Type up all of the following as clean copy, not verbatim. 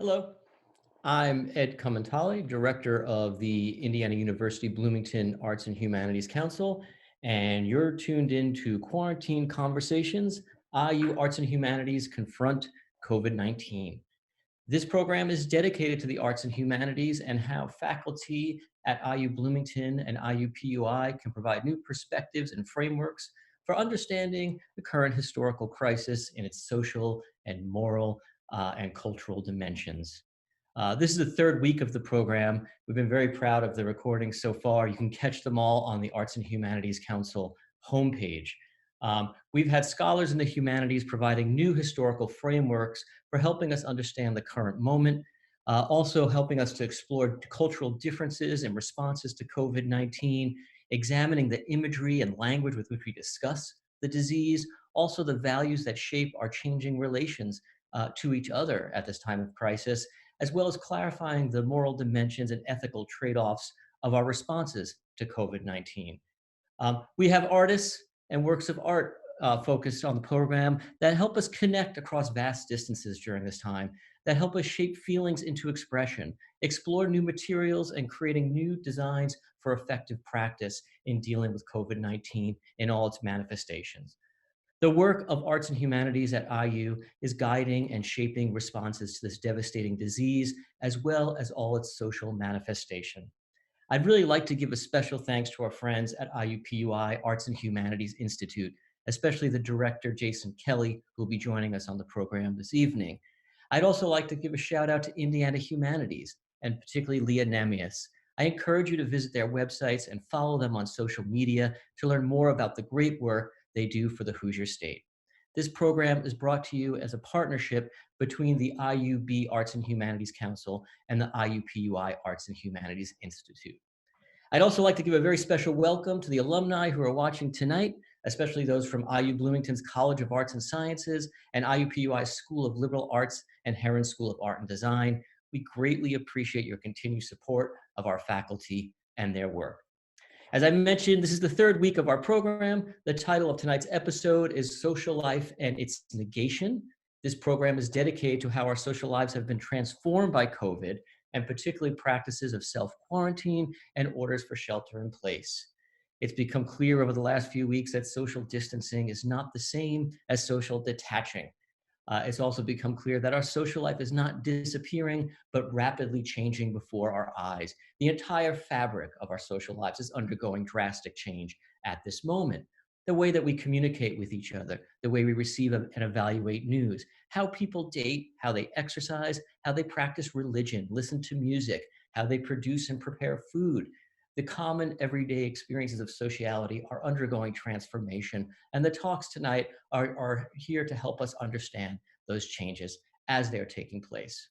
Hello, I'm Ed Commentali, Director of the Indiana University Bloomington Arts and Humanities Council, and you're tuned into Quarantine Conversations, IU Arts and Humanities Confront COVID-19. This program is dedicated to the arts and humanities and how faculty at IU Bloomington and IUPUI can provide new perspectives and frameworks for understanding the current historical crisis in its social and moral and cultural dimensions. This is the third week of the program. We've been very proud of the recordings so far. You can catch them all on the Arts and Humanities Council homepage. We've had scholars in the humanities providing new historical frameworks for helping us understand the current moment, also helping us to explore cultural differences and responses to COVID-19, examining the imagery and language with which we discuss the disease, also the values that shape our changing relations to each other at this time of crisis, as well as clarifying the moral dimensions and ethical trade-offs of our responses to COVID-19. We have artists and works of art focused on the program that help us connect across vast distances during this time, that help us shape feelings into expression, explore new materials, and creating new designs for effective practice in dealing with COVID-19 in all its manifestations. The work of arts and humanities at IU is guiding and shaping responses to this devastating disease, as well as all its social manifestation. I'd really like to give a special thanks to our friends at IUPUI Arts and Humanities Institute, especially the director, Jason Kelly, who will be joining us on the program this evening. I'd also like to give a shout out to Indiana Humanities, and particularly Leah Nemius. I encourage you to visit their websites and follow them on social media to learn more about the great work they do for the Hoosier State. This program is brought to you as a partnership between the IUB Arts and Humanities Council and the IUPUI Arts and Humanities Institute. I'd also like to give a very special welcome to the alumni who are watching tonight, especially those from IU Bloomington's College of Arts and Sciences and IUPUI's School of Liberal Arts and Herron School of Art and Design. We greatly appreciate your continued support of our faculty and their work. As I mentioned, this is the third week of our program. The title of tonight's episode is Social Life and Its Negation. This program is dedicated to how our social lives have been transformed by COVID, and particularly practices of self-quarantine and orders for shelter in place. It's become clear over the last few weeks that social distancing is not the same as social detaching. It's also become clear that our social life is not disappearing, but rapidly changing before our eyes. The entire fabric of our social lives is undergoing drastic change at this moment. The way that we communicate with each other, the way we receive and evaluate news, how people date, how they exercise, how they practice religion, listen to music, how they produce and prepare food. The common everyday experiences of sociality are undergoing transformation, and the talks tonight are here to help us understand those changes as they're taking place.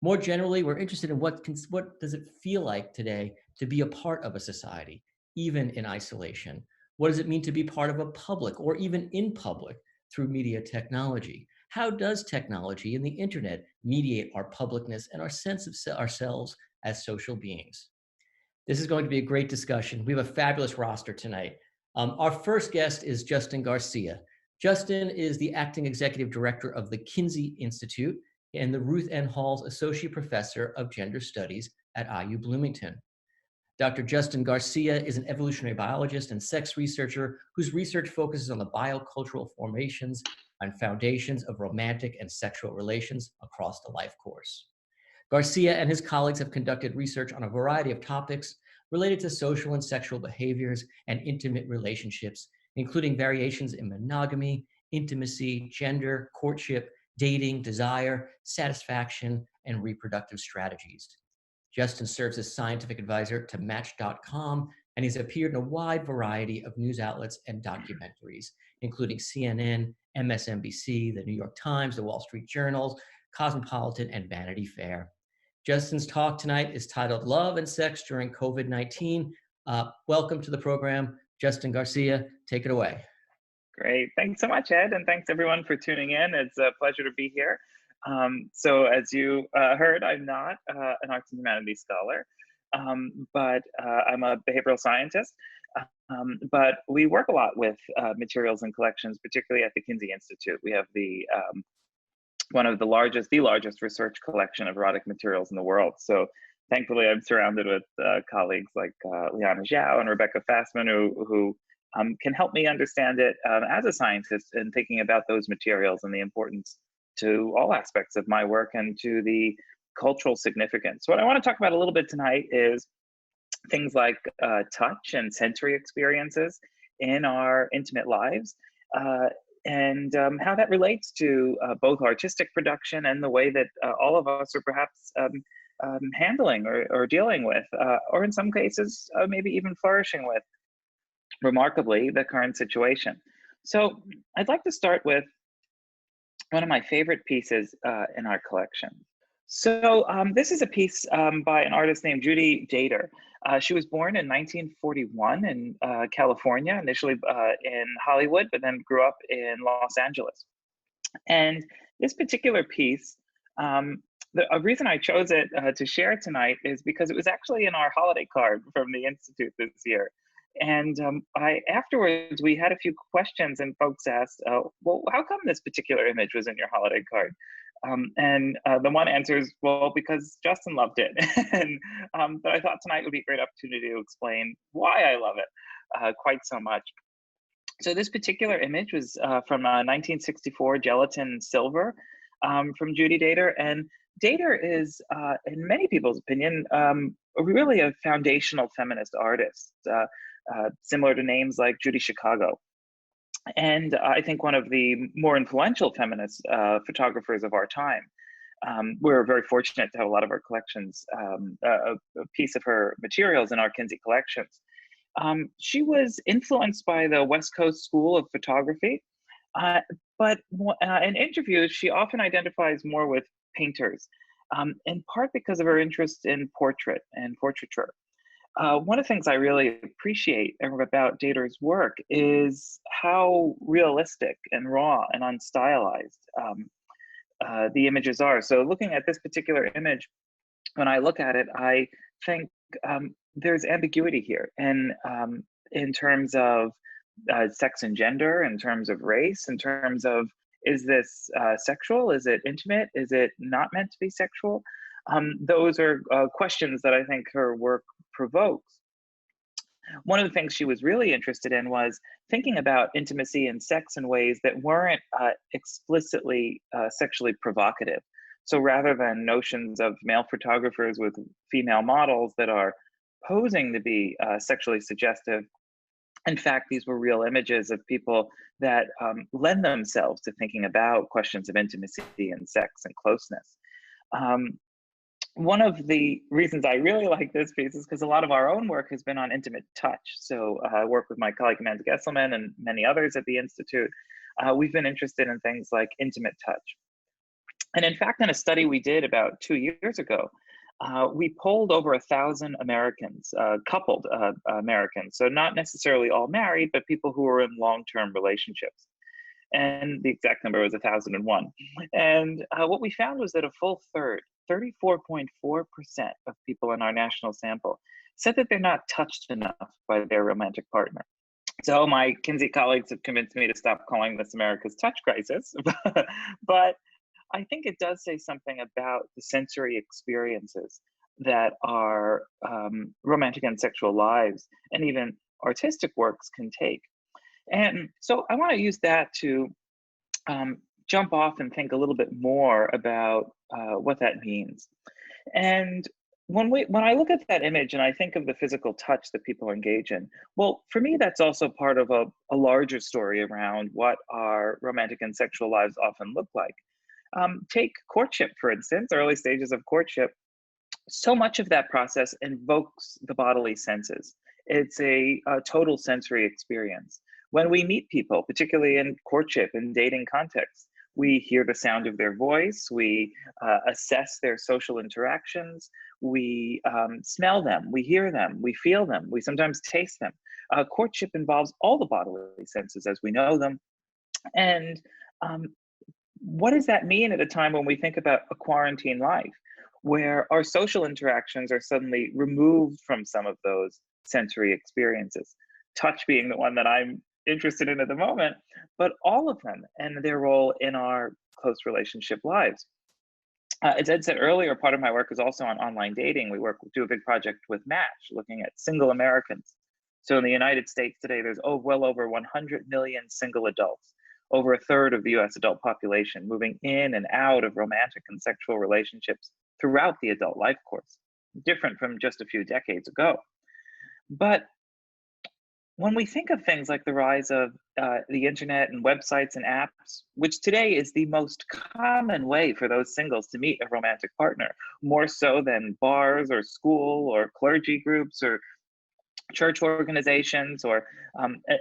More generally, we're interested in what does it feel like today to be a part of a society, even in isolation? What does it mean to be part of a public or even in public through media technology? How does technology and the internet mediate our publicness and our sense of ourselves as social beings? This is going to be a great discussion. We have a fabulous roster tonight. Our first guest is Justin Garcia. Justin is the acting executive director of the Kinsey Institute and the Ruth N. Hall's Associate Professor of Gender Studies at IU Bloomington. Dr. Justin Garcia is an evolutionary biologist and sex researcher whose research focuses on the biocultural formations and foundations of romantic and sexual relations across the life course. Garcia and his colleagues have conducted research on a variety of topics related to social and sexual behaviors and intimate relationships, including variations in monogamy, intimacy, gender, courtship, dating, desire, satisfaction, and reproductive strategies. Justin serves as scientific advisor to Match.com, and he's appeared in a wide variety of news outlets and documentaries, including CNN, MSNBC, the New York Times, the Wall Street Journal, Cosmopolitan, and Vanity Fair. Justin's talk tonight is titled Love and Sex During COVID-19. Welcome to the program, Justin Garcia. Take it away. Great. Thanks so much, Ed, and thanks everyone for tuning in. It's a pleasure to be here. So as you heard, I'm not an arts and humanities scholar, but I'm a behavioral scientist. But we work a lot with materials and collections, particularly at the Kinsey Institute. We have the one of the largest research collection of erotic materials in the world. So thankfully, I'm surrounded with colleagues like Liana Zhao and Rebecca Fassman who can help me understand it as a scientist in thinking about those materials and the importance to all aspects of my work and to the cultural significance. What I want to talk about a little bit tonight is things like touch and sensory experiences in our intimate lives, and how that relates to both artistic production and the way that all of us are perhaps handling or dealing with, or in some cases, maybe even flourishing with, remarkably, the current situation. So I'd like to start with one of my favorite pieces in our collection. So this is a piece by an artist named Judy Dater. She was born in 1941 in California, initially in Hollywood, but then grew up in Los Angeles. And this particular piece, a reason I chose it to share tonight is because it was actually in our holiday card from the Institute this year. And afterwards, we had a few questions and folks asked, well, how come this particular image was in your holiday card? And the one answer is, well, because Justin loved it. And but I thought tonight would be a great opportunity to explain why I love it quite so much. So this particular image was from 1964 gelatin silver from Judy Dater. And Dater is, in many people's opinion, really a foundational feminist artist, similar to names like Judy Chicago. And I think one of the more influential feminist photographers of our time. We're very fortunate to have a lot of our collections, a piece of her materials in our Kinsey collections. She was influenced by the West Coast School of Photography, but in interviews, she often identifies more with painters, in part because of her interest in portrait and portraiture. One of the things I really appreciate about Dater's work is how realistic and raw and unstylized the images are. So looking at this particular image, when I look at it, I think there's ambiguity here, and in terms of sex and gender, in terms of race, in terms of, is this sexual? Is it intimate? Is it not meant to be sexual? Those are questions that I think her work provokes. One of the things she was really interested in was thinking about intimacy and sex in ways that weren't explicitly sexually provocative. So rather than notions of male photographers with female models that are posing to be sexually suggestive, in fact, these were real images of people that lend themselves to thinking about questions of intimacy and sex and closeness. One of the reasons I really like this piece is because a lot of our own work has been on intimate touch. So I work with my colleague Amanda Gesselman and many others at the Institute. We've been interested in things like intimate touch. And in fact, in a study we did about 2 years ago, we polled over 1,000 Americans, coupled Americans, so not necessarily all married, but people who were in long-term relationships. And the exact number was 1,001. And what we found was that a full third, 34.4% of people in our national sample said that they're not touched enough by their romantic partner. So my Kinsey colleagues have convinced me to stop calling this America's touch crisis, but I think it does say something about the sensory experiences that our romantic and sexual lives and even artistic works can take. And so I want to use that to jump off and think a little bit more about what that means. And when I look at that image and I think of the physical touch that people engage in, well, for me, that's also part of a larger story around what our romantic and sexual lives often look like. Take courtship, for instance, early stages of courtship. So much of that process invokes the bodily senses. It's a total sensory experience. When we meet people, particularly in courtship and dating contexts, we hear the sound of their voice, we assess their social interactions, we smell them, we hear them, we feel them, we sometimes taste them. Courtship involves all the bodily senses as we know them. And what does that mean at a time when we think about a quarantine life, where our social interactions are suddenly removed from some of those sensory experiences? Touch being the one that I'm interested in at the moment, but all of them and their role in our post-relationship lives. As Ed said earlier, part of my work is also on online dating. We do a big project with Match, looking at single Americans. So in the United States today, there's well over 100 million single adults, over a third of the US adult population, moving in and out of romantic and sexual relationships throughout the adult life course, different from just a few decades ago. But when we think of things like the rise of the internet and websites and apps, which today is the most common way for those singles to meet a romantic partner, more so than bars or school or clergy groups or church organizations, or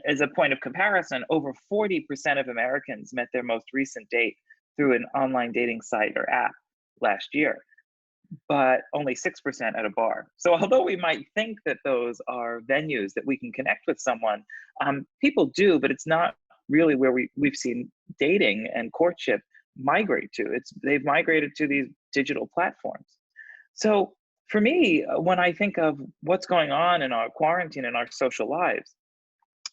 as a point of comparison, over 40% of Americans met their most recent date through an online dating site or app last year, but only 6% at a bar. So although we might think that those are venues that we can connect with someone, people do, but it's not really where we've seen dating and courtship migrate to. They've migrated to these digital platforms. So for me, when I think of what's going on in our quarantine and our social lives,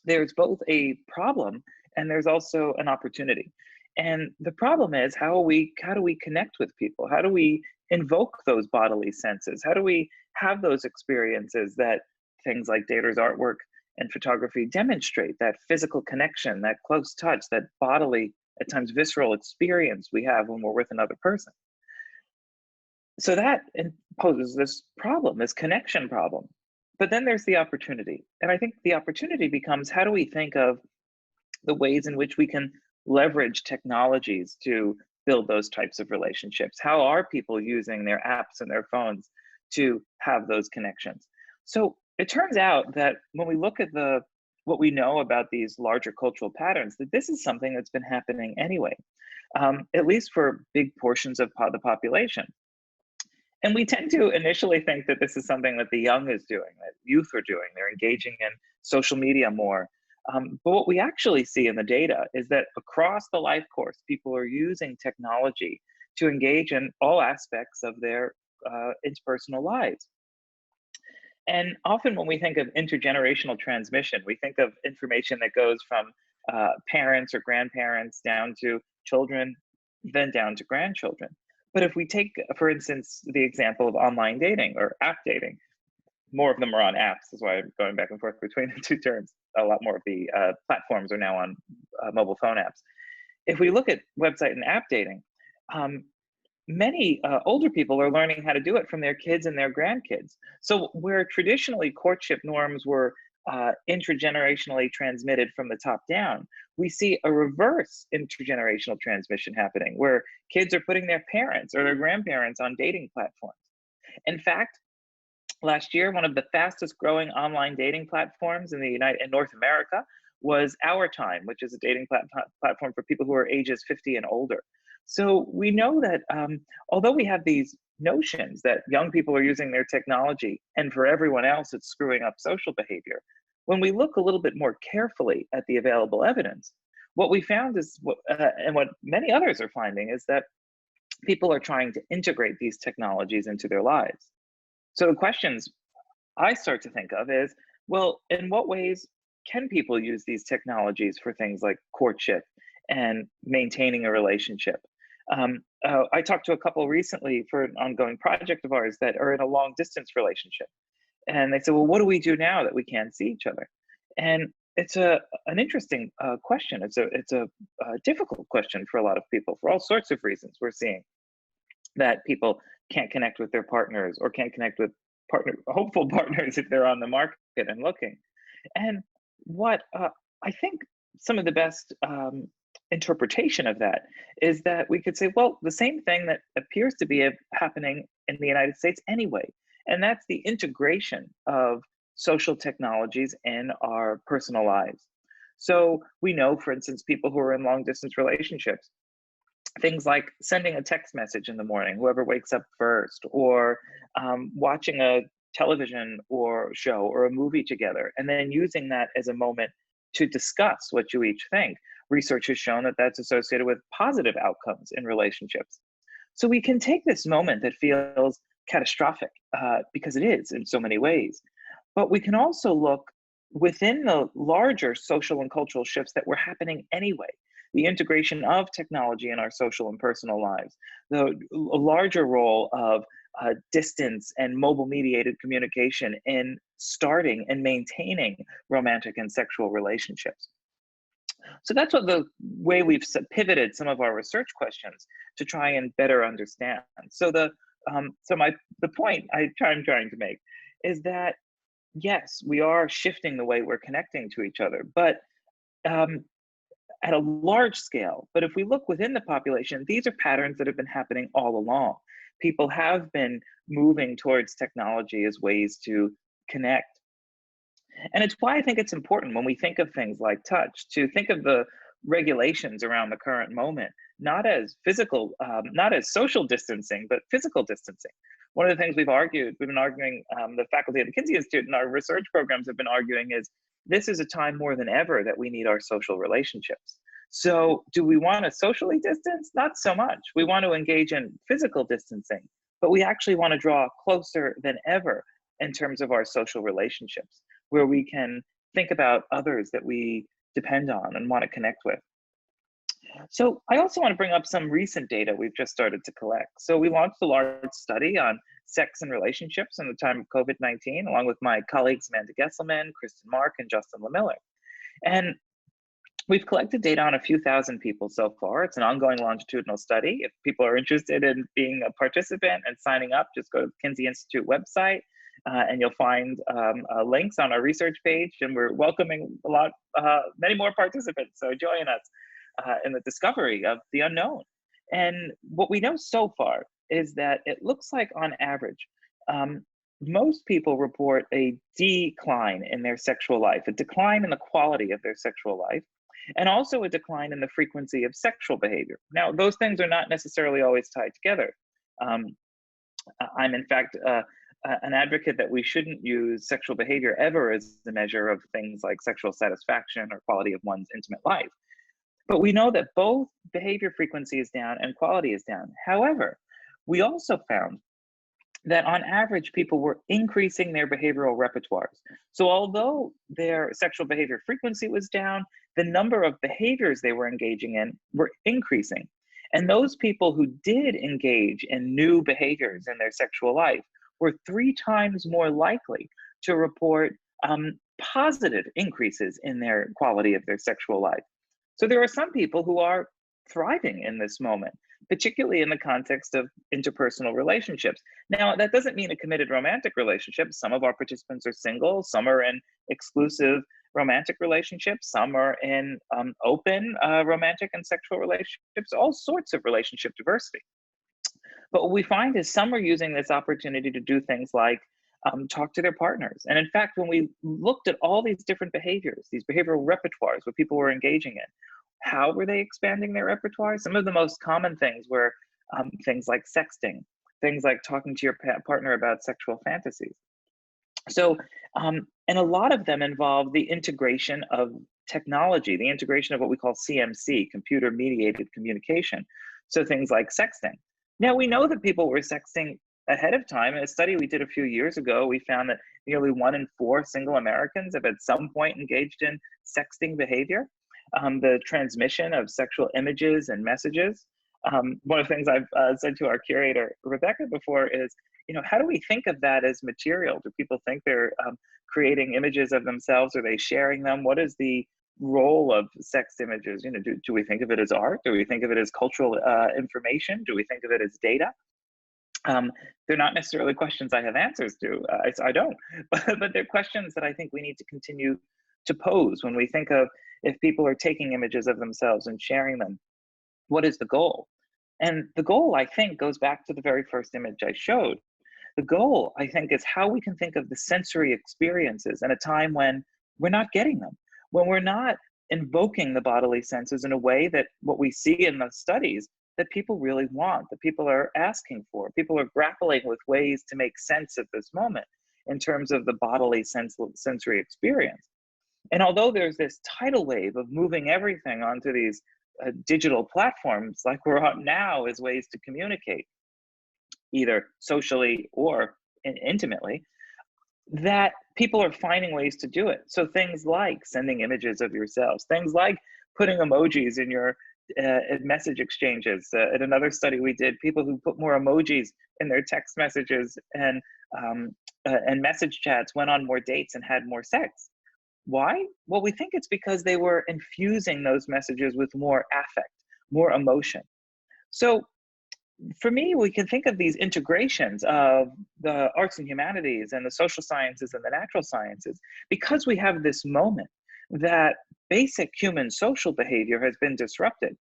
there's both a problem and there's also an opportunity. And the problem is, how do we connect with people? How do we invoke those bodily senses? How do we have those experiences that things like Dater's artwork and photography demonstrate, that physical connection, that close touch, that bodily, at times visceral experience we have when we're with another person? So that poses this problem, this connection problem. But then there's the opportunity. And I think the opportunity becomes, how do we think of the ways in which we can leverage technologies to build those types of relationships? How are people using their apps and their phones to have those connections? So it turns out that when we look at what we know about these larger cultural patterns, that this is something that's been happening anyway, at least for big portions of the population. And we tend to initially think that this is something that the young is doing, that youth are doing. They're engaging in social media more. But what we actually see in the data is that across the life course, people are using technology to engage in all aspects of their interpersonal lives. And often when we think of intergenerational transmission, we think of information that goes from parents or grandparents down to children, then down to grandchildren. But if we take, for instance, the example of online dating or app dating, more of them are on apps. That's why I'm going back and forth between the two terms. A lot more of the platforms are now on mobile phone apps. If we look at website and app dating, many older people are learning how to do it from their kids and their grandkids. So where traditionally courtship norms were intergenerationally transmitted from the top down, we see a reverse intergenerational transmission happening, where kids are putting their parents or their grandparents on dating platforms. In fact, last year, one of the fastest growing online dating platforms in North America was Our Time, which is a dating platform for people who are ages 50 and older. So we know that although we have these notions that young people are using their technology and for everyone else it's screwing up social behavior, when we look a little bit more carefully at the available evidence, what we found is, and what many others are finding, is that people are trying to integrate these technologies into their lives. So the questions I start to think of is, well, in what ways can people use these technologies for things like courtship and maintaining a relationship? I talked to a couple recently for an ongoing project of ours that are in a long distance relationship. And they said, well, what do we do now that we can't see each other? And it's an interesting question. It's a difficult question for a lot of people for all sorts of reasons. We're seeing that people can't connect with their partners or can't connect with hopeful partners if they're on the market and looking. And what I think some of the best interpretation of that is that we could say, well, the same thing that appears to be happening in the United States anyway, and that's the integration of social technologies in our personal lives. So we know, for instance, people who are in long distance relationships, things like sending a text message in the morning, whoever wakes up first, or watching a television or show or a movie together, and then using that as a moment to discuss what you each think. Research has shown that that's associated with positive outcomes in relationships. So we can take this moment that feels catastrophic, because it is in so many ways, but we can also look within the larger social and cultural shifts that were happening anyway. the integration of technology in our social and personal lives, a larger role of distance and mobile mediated communication in starting and maintaining romantic and sexual relationships. So that's what the way we've pivoted some of our research questions to try and better understand. So the point I'm trying to make is that yes, we are shifting the way we're connecting to each other, but at a large scale. But if we look within the population, these are patterns that have been happening all along. People have been moving towards technology as ways to connect. And it's why I think it's important when we think of things like touch to think of the regulations around the current moment, not as physical, not as social distancing, but physical distancing. One of the things we've been arguing, the faculty at the Kinsey Institute and our research programs have been arguing is this is a time more than ever that we need our social relationships. So do we want to socially distance? Not so much. We want to engage in physical distancing, but we actually want to draw closer than ever in terms of our social relationships, where we can think about others that we depend on and want to connect with. So I also want to bring up some recent data we've just started to collect. So we launched a large study on sex and relationships in the time of COVID-19, along with my colleagues Amanda Gesselman, Kristen Mark, and Justin Lemiller. And we've collected data on a few thousand people so far. It's an ongoing longitudinal study. If people are interested in being a participant and signing up, just go to the Kinsey Institute website. And you'll find links on our research page, and we're welcoming many more participants. So join us in the discovery of the unknown. And what we know so far is that it looks like on average, most people report a decline in their sexual life, a decline in the quality of their sexual life, and also a decline in the frequency of sexual behavior. Now, those things are not necessarily always tied together. I'm in fact, an advocate that we shouldn't use sexual behavior ever as the measure of things like sexual satisfaction or quality of one's intimate life. But we know that both behavior frequency is down and quality is down. However, we also found that on average, people were increasing their behavioral repertoires. So although their sexual behavior frequency was down, the number of behaviors they were engaging in were increasing. And those people who did engage in new behaviors in their sexual life were 3 times more likely to report positive increases in their quality of their sexual life. So there are some people who are thriving in this moment, particularly in the context of interpersonal relationships. Now, that doesn't mean a committed romantic relationship. Some of our participants are single, some are in exclusive romantic relationships, some are in open romantic and sexual relationships, all sorts of relationship diversity. But what we find is some are using this opportunity to do things like talk to their partners. And in fact, when we looked at all these different behaviors, these behavioral repertoires, what people were engaging in, how were they expanding their repertoire? Some of the most common things were things like sexting, things like talking to your partner about sexual fantasies. So, and a lot of them involve the integration of technology, the integration of what we call CMC, computer mediated communication. So things like sexting. Now, we know that people were sexting ahead of time. In a study we did a few years ago, we found that nearly 1 in 4 single Americans have at some point engaged in sexting behavior, the transmission of sexual images and messages. One of the things I've said to our curator, Rebecca, before is, how do we think of that as material? Do people think they're creating images of themselves? Are they sharing them? What is the role of sex images? Do we think of it as art? Do we think of it as cultural information? Do we think of it as data? They're not necessarily questions I have answers to. I don't, but they're questions that I think we need to continue to pose when we think of if people are taking images of themselves and sharing them. What is the goal? And the goal, I think, goes back to the very first image I showed. The goal, I think, is how we can think of the sensory experiences in a time when we're not getting them, when we're not invoking the bodily senses in a way that what we see in the studies that people really want, that people are asking for. People are grappling with ways to make sense of this moment in terms of the bodily sensory experience. And although there's this tidal wave of moving everything onto these digital platforms like we're on now as ways to communicate, either socially or intimately, that people are finding ways to do it. So things like sending images of yourselves, things like putting emojis in your message exchanges. In another study we did, people who put more emojis in their text messages and message chats went on more dates and had more sex. Why? Well, we think it's because they were infusing those messages with more affect, more emotion. So for me, we can think of these integrations of the arts and humanities and the social sciences and the natural sciences because we have this moment that basic human social behavior has been disrupted.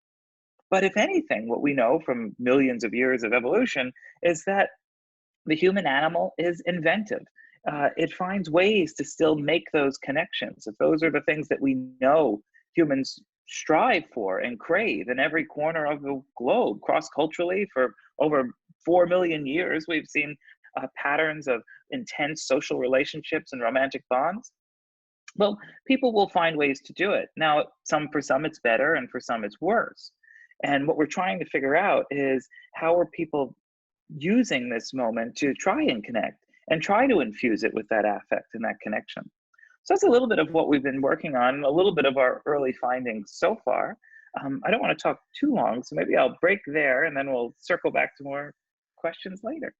But if anything, what we know from millions of years of evolution is that the human animal is inventive. It finds ways to still make those connections. If those are the things that we know humans strive for and crave in every corner of the globe, cross-culturally for over 4 million years, we've seen patterns of intense social relationships and romantic bonds. Well, people will find ways to do it. Now, for some it's better and for some it's worse. And what we're trying to figure out is how are people using this moment to try and connect and try to infuse it with that affect and that connection. So that's a little bit of what we've been working on, a little bit of our early findings so far. I don't want to talk too long, so maybe I'll break there and then we'll circle back to more questions later.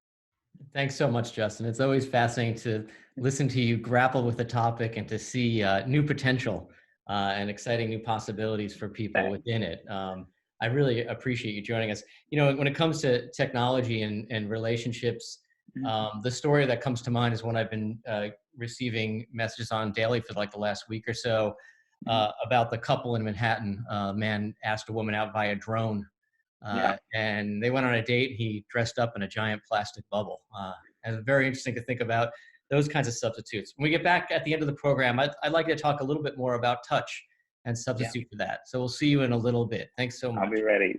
Thanks so much, Justin. It's always fascinating to listen to you grapple with the topic and to see new potential and exciting new possibilities for people within it. I really appreciate you joining us. You know, when it comes to technology and relationships, the story that comes to mind is one I've been receiving messages on daily for like the last week or so about the couple in Manhattan. A man asked a woman out via drone. And they went on a date. He dressed up in a giant plastic bubble. And it's very interesting to think about those kinds of substitutes. When we get back at the end of the program, I'd like to talk a little bit more about touch and substitute for that. So we'll see you in a little bit. Thanks so much. I'll be ready.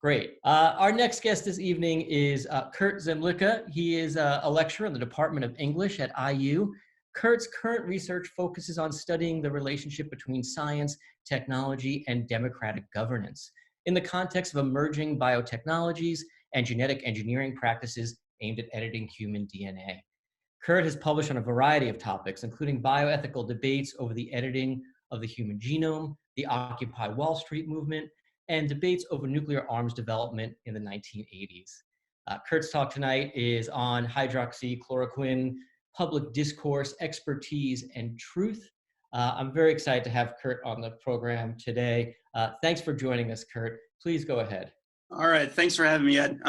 Great. Our next guest this evening is Kurt Zemlicka. He is a lecturer in the Department of English at IU. Kurt's current research focuses on studying the relationship between science, technology, and democratic governance in the context of emerging biotechnologies and genetic engineering practices aimed at editing human DNA. Kurt has published on a variety of topics, including bioethical debates over the editing of the human genome, the Occupy Wall Street movement, and debates over nuclear arms development in the 1980s. Kurt's talk tonight is on hydroxychloroquine, public discourse, expertise, and truth. I'm very excited to have Kurt on the program today. Thanks for joining us, Kurt. Please go ahead. All right, thanks for having me, Ed.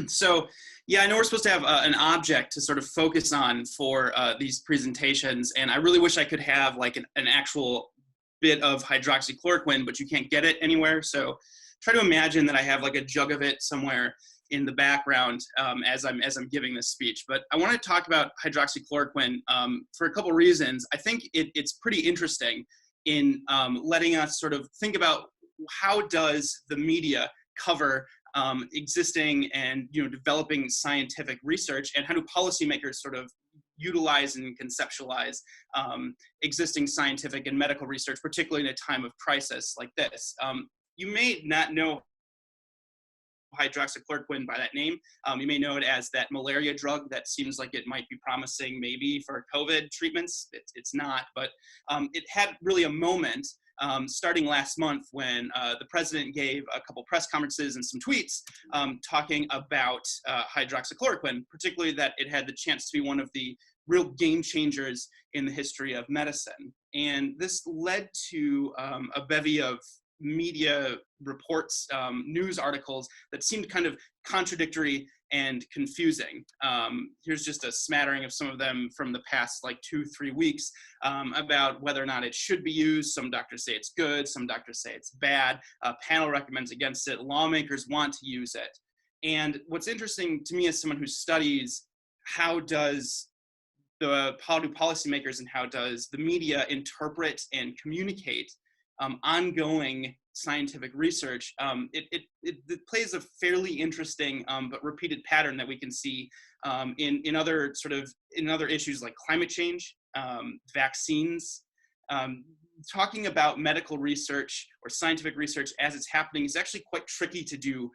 So, yeah, I know we're supposed to have an object to sort of focus on for these presentations, and I really wish I could have like an actual bit of hydroxychloroquine, but you can't get it anywhere. So try to imagine that I have like a jug of it somewhere in the background as I'm giving this speech. But I want to talk about hydroxychloroquine for a couple reasons. I think it's pretty interesting in letting us sort of think about how does the media cover existing and developing scientific research, and how do policymakers sort of utilize and conceptualize existing scientific and medical research, particularly in a time of crisis like this. You may not know hydroxychloroquine by that name. You may know it as that malaria drug that seems like it might be promising maybe for COVID treatments. It's not, but it had really a moment starting last month when the president gave a couple press conferences and some tweets talking about hydroxychloroquine, particularly that it had the chance to be one of the real game changers in the history of medicine. And this led to a bevy of media reports, news articles that seemed kind of contradictory and confusing. Here's just a smattering of some of them from the past like 2-3 weeks about whether or not it should be used. Some doctors say it's good, some doctors say it's bad. A panel recommends against it. Lawmakers want to use it. And what's interesting to me as someone who studies how do policymakers and how does the media interpret and communicate ongoing scientific research, it plays a fairly interesting but repeated pattern that we can see in other issues like climate change, vaccines. Talking about medical research or scientific research as it's happening is actually quite tricky to do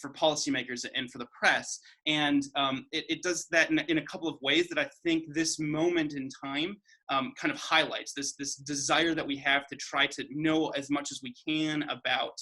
for policymakers and for the press. And it does that in a couple of ways that I think this moment in time kind of highlights this desire that we have to try to know as much as we can about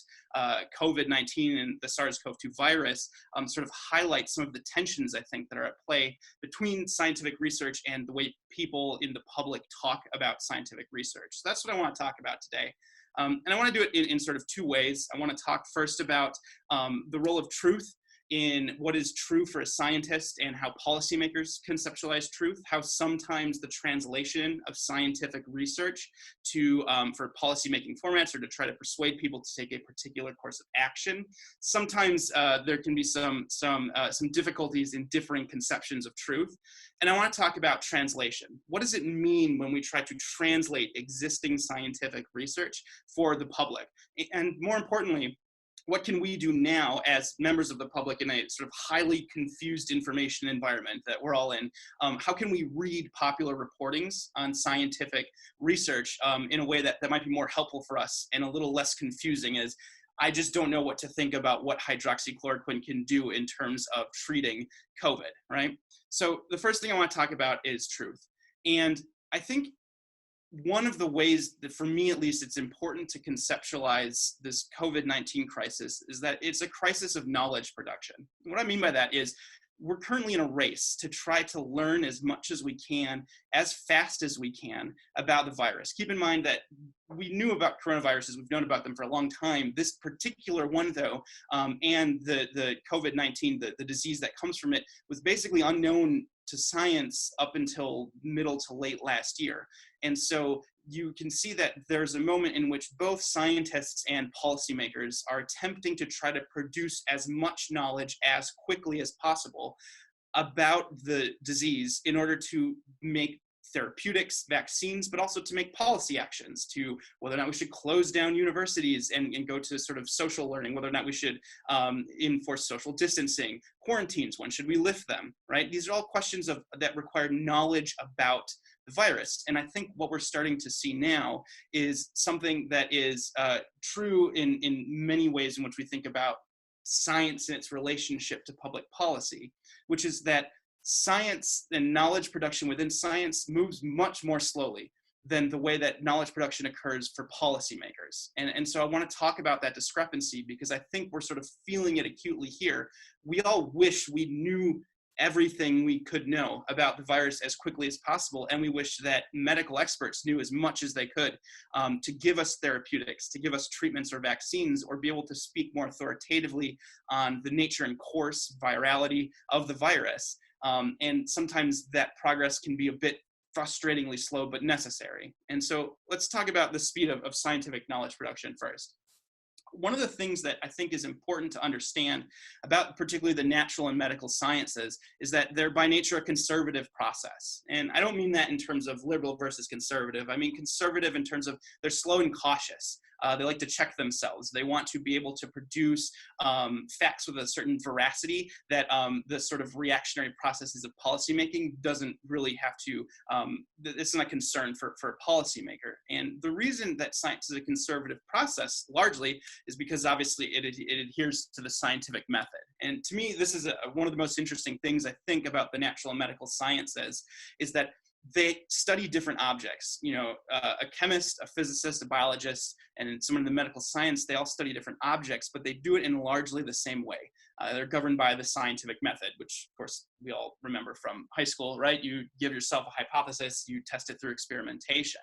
COVID-19 and the SARS-CoV-2 virus, sort of highlights some of the tensions, I think, that are at play between scientific research and the way people in the public talk about scientific research. So that's what I want to talk about today. And I want to do it in sort of two ways. I want to talk first about the role of truth in what is true for a scientist and how policymakers conceptualize truth, how sometimes the translation of scientific research to for policymaking formats or to try to persuade people to take a particular course of action. Sometimes there can be some difficulties in differing conceptions of truth. And I want to talk about translation. What does it mean when we try to translate existing scientific research for the public? And more importantly, what can we do now as members of the public in a sort of highly confused information environment that we're all in? How can we read popular reportings on scientific research in a way that might be more helpful for us and a little less confusing, as I just don't know what to think about what hydroxychloroquine can do in terms of treating COVID, right? So the first thing I want to talk about is truth. And I think one of the ways that, for me at least, it's important to conceptualize this COVID-19 crisis is that it's a crisis of knowledge production. What I mean by that is we're currently in a race to try to learn as much as we can, as fast as we can, about the virus. Keep in mind that we knew about coronaviruses, we've known about them for a long time. This particular one, though, and the COVID-19, the disease that comes from it, was basically unknown to science up until middle to late last year. And so you can see that there's a moment in which both scientists and policymakers are attempting to try to produce as much knowledge as quickly as possible about the disease in order to make therapeutics, vaccines, but also to make policy actions to whether or not we should close down universities and go to sort of social learning, whether or not we should enforce social distancing, quarantines, when should we lift them, right? These are all questions that require knowledge about the virus. And I think what we're starting to see now is something that is true in many ways in which we think about science and its relationship to public policy, which is that science and knowledge production within science moves much more slowly than the way that knowledge production occurs for policymakers. And so I want to talk about that discrepancy because I think we're sort of feeling it acutely here. We all wish we knew everything we could know about the virus as quickly as possible, and we wish that medical experts knew as much as they could to give us therapeutics, to give us treatments or vaccines, or be able to speak more authoritatively on the nature and course, virality of the virus. And sometimes that progress can be a bit frustratingly slow, but necessary. And so let's talk about the speed of scientific knowledge production first. One of the things that I think is important to understand about particularly the natural and medical sciences is that they're by nature a conservative process. And I don't mean that in terms of liberal versus conservative. I mean conservative in terms of they're slow and cautious. They like to check themselves. They want to be able to produce facts with a certain veracity that the sort of reactionary processes of policymaking doesn't really have to, it's not a concern for a policymaker. And the reason that science is a conservative process largely is because obviously it adheres to the scientific method. And to me, this is one of the most interesting things I think about the natural and medical sciences is that they study different objects. You know, a chemist, a physicist, a biologist, and someone in the medical science, they all study different objects, but they do it in largely the same way. They're governed by the scientific method, which of course we all remember from high school, right? You give yourself a hypothesis, you test it through experimentation.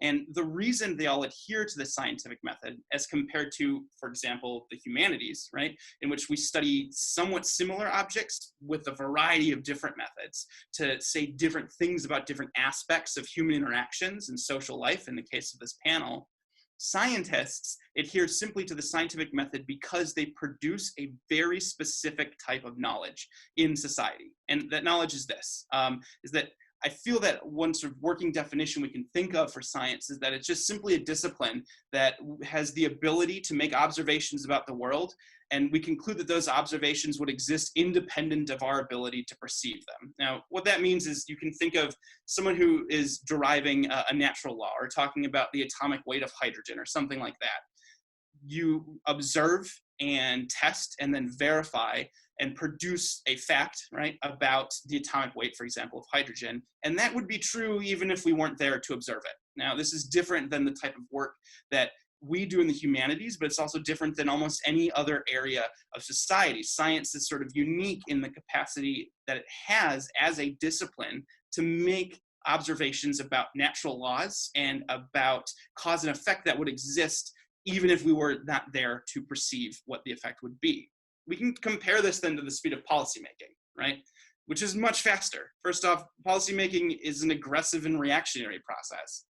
And the reason they all adhere to the scientific method as compared to, for example, the humanities, right? In which we study somewhat similar objects with a variety of different methods to say different things about different aspects of human interactions and social life in the case of this panel. Scientists adhere simply to the scientific method because they produce a very specific type of knowledge in society. And that knowledge is this, is that I feel that one sort of working definition we can think of for science is that it's just simply a discipline that has the ability to make observations about the world, and we conclude that those observations would exist independent of our ability to perceive them. Now, what that means is you can think of someone who is deriving a natural law or talking about the atomic weight of hydrogen or something like that. you observe and test and then verify and produce a fact, right, about the atomic weight, for example, of hydrogen. And that would be true even if we weren't there to observe it. Now, this is different than the type of work that we do in the humanities, but it's also different than almost any other area of society. Science is sort of unique in the capacity that it has as a discipline to make observations about natural laws and about cause and effect that would exist even if we were not there to perceive what the effect would be. We can compare this then to the speed of policymaking, right? Which is much faster. First off, policymaking is an aggressive and reactionary process.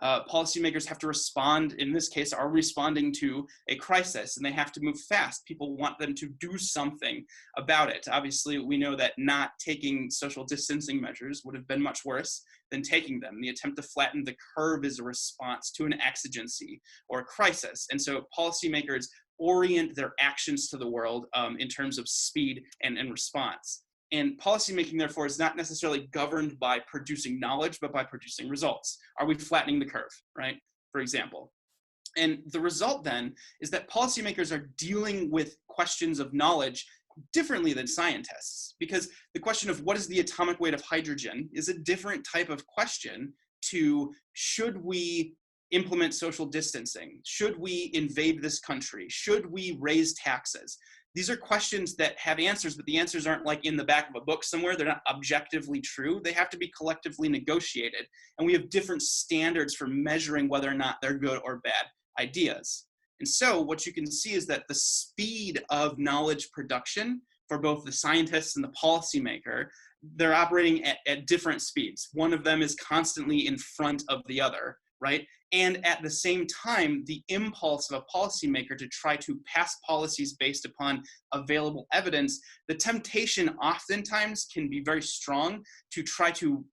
Policymakers have to respond, in this case, are responding to a crisis, and they have to move fast. People want them to do something about it. Obviously, we know that not taking social distancing measures would have been much worse than taking them. The attempt to flatten the curve is a response to an exigency or a crisis. And so policymakers orient their actions to the world in terms of speed and response. And policymaking, therefore, is not necessarily governed by producing knowledge, but by producing results. Are we flattening the curve, right? For example. And the result then is that policymakers are dealing with questions of knowledge differently than scientists, because the question of what is the atomic weight of hydrogen is a different type of question to should we implement social distancing? Should we invade this country? Should we raise taxes? These are questions that have answers, but the answers aren't like in the back of a book somewhere. They're not objectively true. They have to be collectively negotiated. And we have different standards for measuring whether or not they're good or bad ideas. And so what you can see is that the speed of knowledge production for both the scientists and the policymaker, they're operating at different speeds. One of them is constantly in front of the other, right? And at the same time, the impulse of a policymaker to try to pass policies based upon available evidence, the temptation oftentimes can be very strong to try to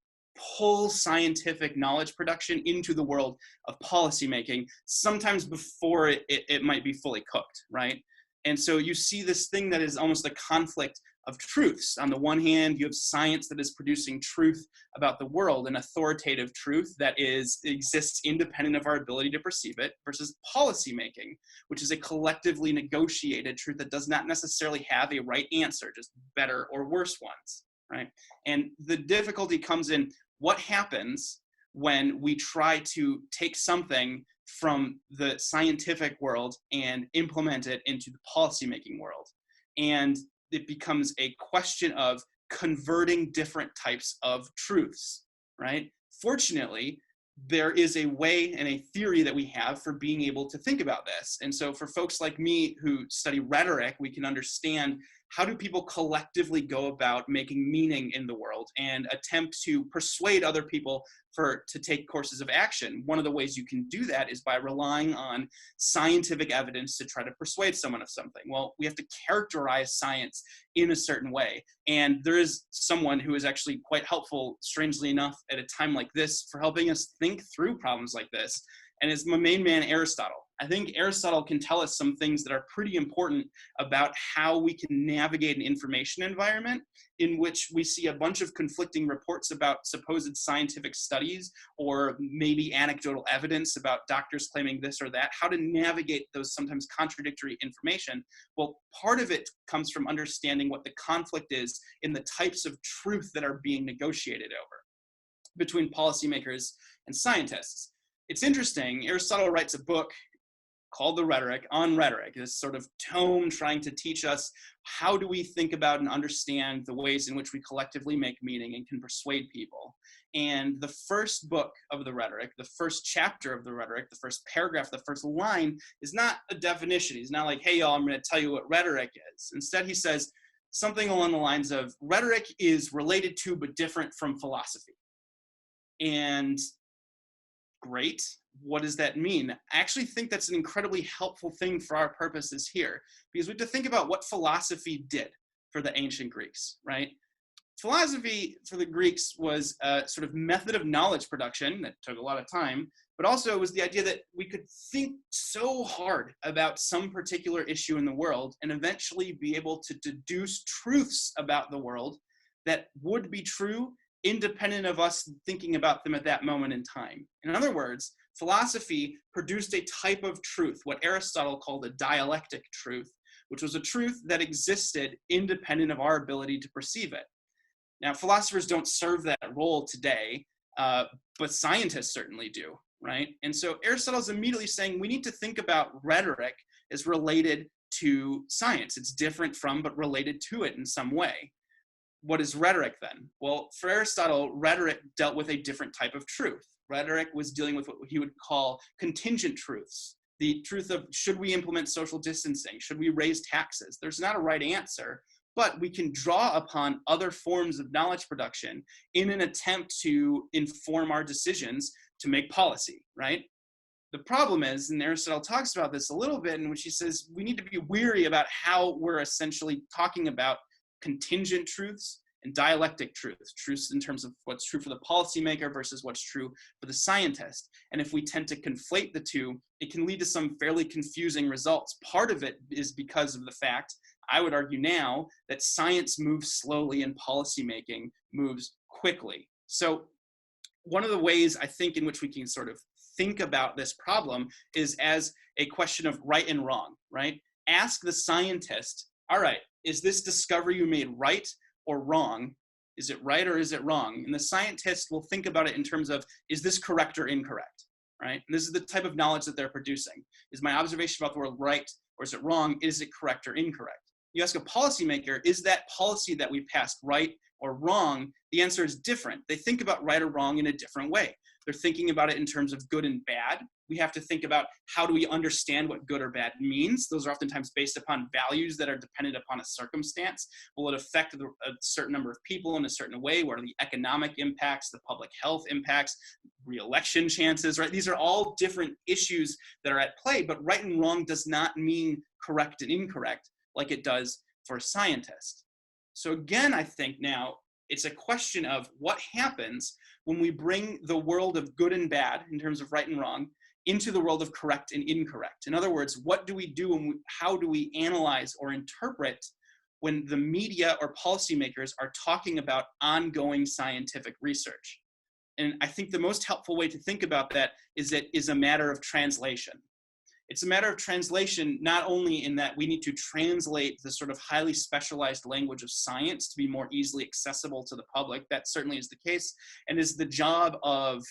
pull scientific knowledge production into the world of policymaking, sometimes before it might be fully cooked, right? And so you see this thing that is almost a conflict of truths. On the one hand, you have science that is producing truth about the world, an authoritative truth that exists independent of our ability to perceive it, versus policymaking, which is a collectively negotiated truth that does not necessarily have a right answer, just better or worse ones, right? And the difficulty comes in what happens when we try to take something from the scientific world and implement it into the policymaking world. And it becomes a question of converting different types of truths, right? Fortunately, there is a way and a theory that we have for being able to think about this. And so for folks like me who study rhetoric, we can understand how do people collectively go about making meaning in the world and attempt to persuade other people to take courses of action. One of the ways you can do that is by relying on scientific evidence to try to persuade someone of something. Well, we have to characterize science in a certain way. And there is someone who is actually quite helpful, strangely enough, at a time like this for helping us think through problems like this. And it's my main man, Aristotle. I think Aristotle can tell us some things that are pretty important about how we can navigate an information environment in which we see a bunch of conflicting reports about supposed scientific studies or maybe anecdotal evidence about doctors claiming this or that, how to navigate those sometimes contradictory information. Well, part of it comes from understanding what the conflict is in the types of truth that are being negotiated over between policymakers and scientists. It's interesting, Aristotle writes a book called The Rhetoric, on rhetoric, this sort of tome trying to teach us how do we think about and understand the ways in which we collectively make meaning and can persuade people. And the first book of The Rhetoric, the first chapter of The Rhetoric, the first paragraph, the first line is not a definition. He's not like, hey, y'all, I'm going to tell you what rhetoric is. Instead, he says something along the lines of, rhetoric is related to but different from philosophy. And great. What does that mean? I actually think that's an incredibly helpful thing for our purposes here, because we have to think about what philosophy did for the ancient Greeks, right? Philosophy for the Greeks was a sort of method of knowledge production that took a lot of time, but also it was the idea that we could think so hard about some particular issue in the world and eventually be able to deduce truths about the world that would be true independent of us thinking about them at that moment in time. In other words, philosophy produced a type of truth, what Aristotle called a dialectic truth, which was a truth that existed independent of our ability to perceive it. Now, philosophers don't serve that role today, but scientists certainly do, right? And so Aristotle's immediately saying we need to think about rhetoric as related to science. It's different from, but related to it in some way. What is rhetoric then? Well, for Aristotle, rhetoric dealt with a different type of truth. Rhetoric was dealing with what he would call contingent truths. The truth of, should we implement social distancing? Should we raise taxes? There's not a right answer, but we can draw upon other forms of knowledge production in an attempt to inform our decisions to make policy, right? The problem is, and Aristotle talks about this a little bit, in which he says we need to be weary about how we're essentially talking about contingent truths and dialectic truths, truths in terms of what's true for the policymaker versus what's true for the scientist. And if we tend to conflate the two, it can lead to some fairly confusing results. Part of it is because of the fact, I would argue now, that science moves slowly and policymaking moves quickly. So one of the ways I think in which we can sort of think about this problem is as a question of right and wrong, right? Ask the scientist, all right, is this discovery you made right or wrong? Is it right or is it wrong? And the scientist will think about it in terms of, is this correct or incorrect, right? And this is the type of knowledge that they're producing. Is my observation about the world right or is it wrong? Is it correct or incorrect? You ask a policymaker, is that policy that we passed right or wrong? The answer is different. They think about right or wrong in a different way. They're thinking about it in terms of good and bad. We have to think about how do we understand what good or bad means. Those are oftentimes based upon values that are dependent upon a circumstance. Will it affect a certain number of people in a certain way? What are the economic impacts, the public health impacts, re-election chances, right? These are all different issues that are at play, but right and wrong does not mean correct and incorrect like it does for a scientist. So again, I think now it's a question of what happens when we bring the world of good and bad in terms of right and wrong into the world of correct and incorrect. In other words, what do we do and how do we analyze or interpret when the media or policymakers are talking about ongoing scientific research? And I think the most helpful way to think about that is it is a matter of translation. It's a matter of translation, not only in that we need to translate the sort of highly specialized language of science to be more easily accessible to the public. That certainly is the case, and is the job of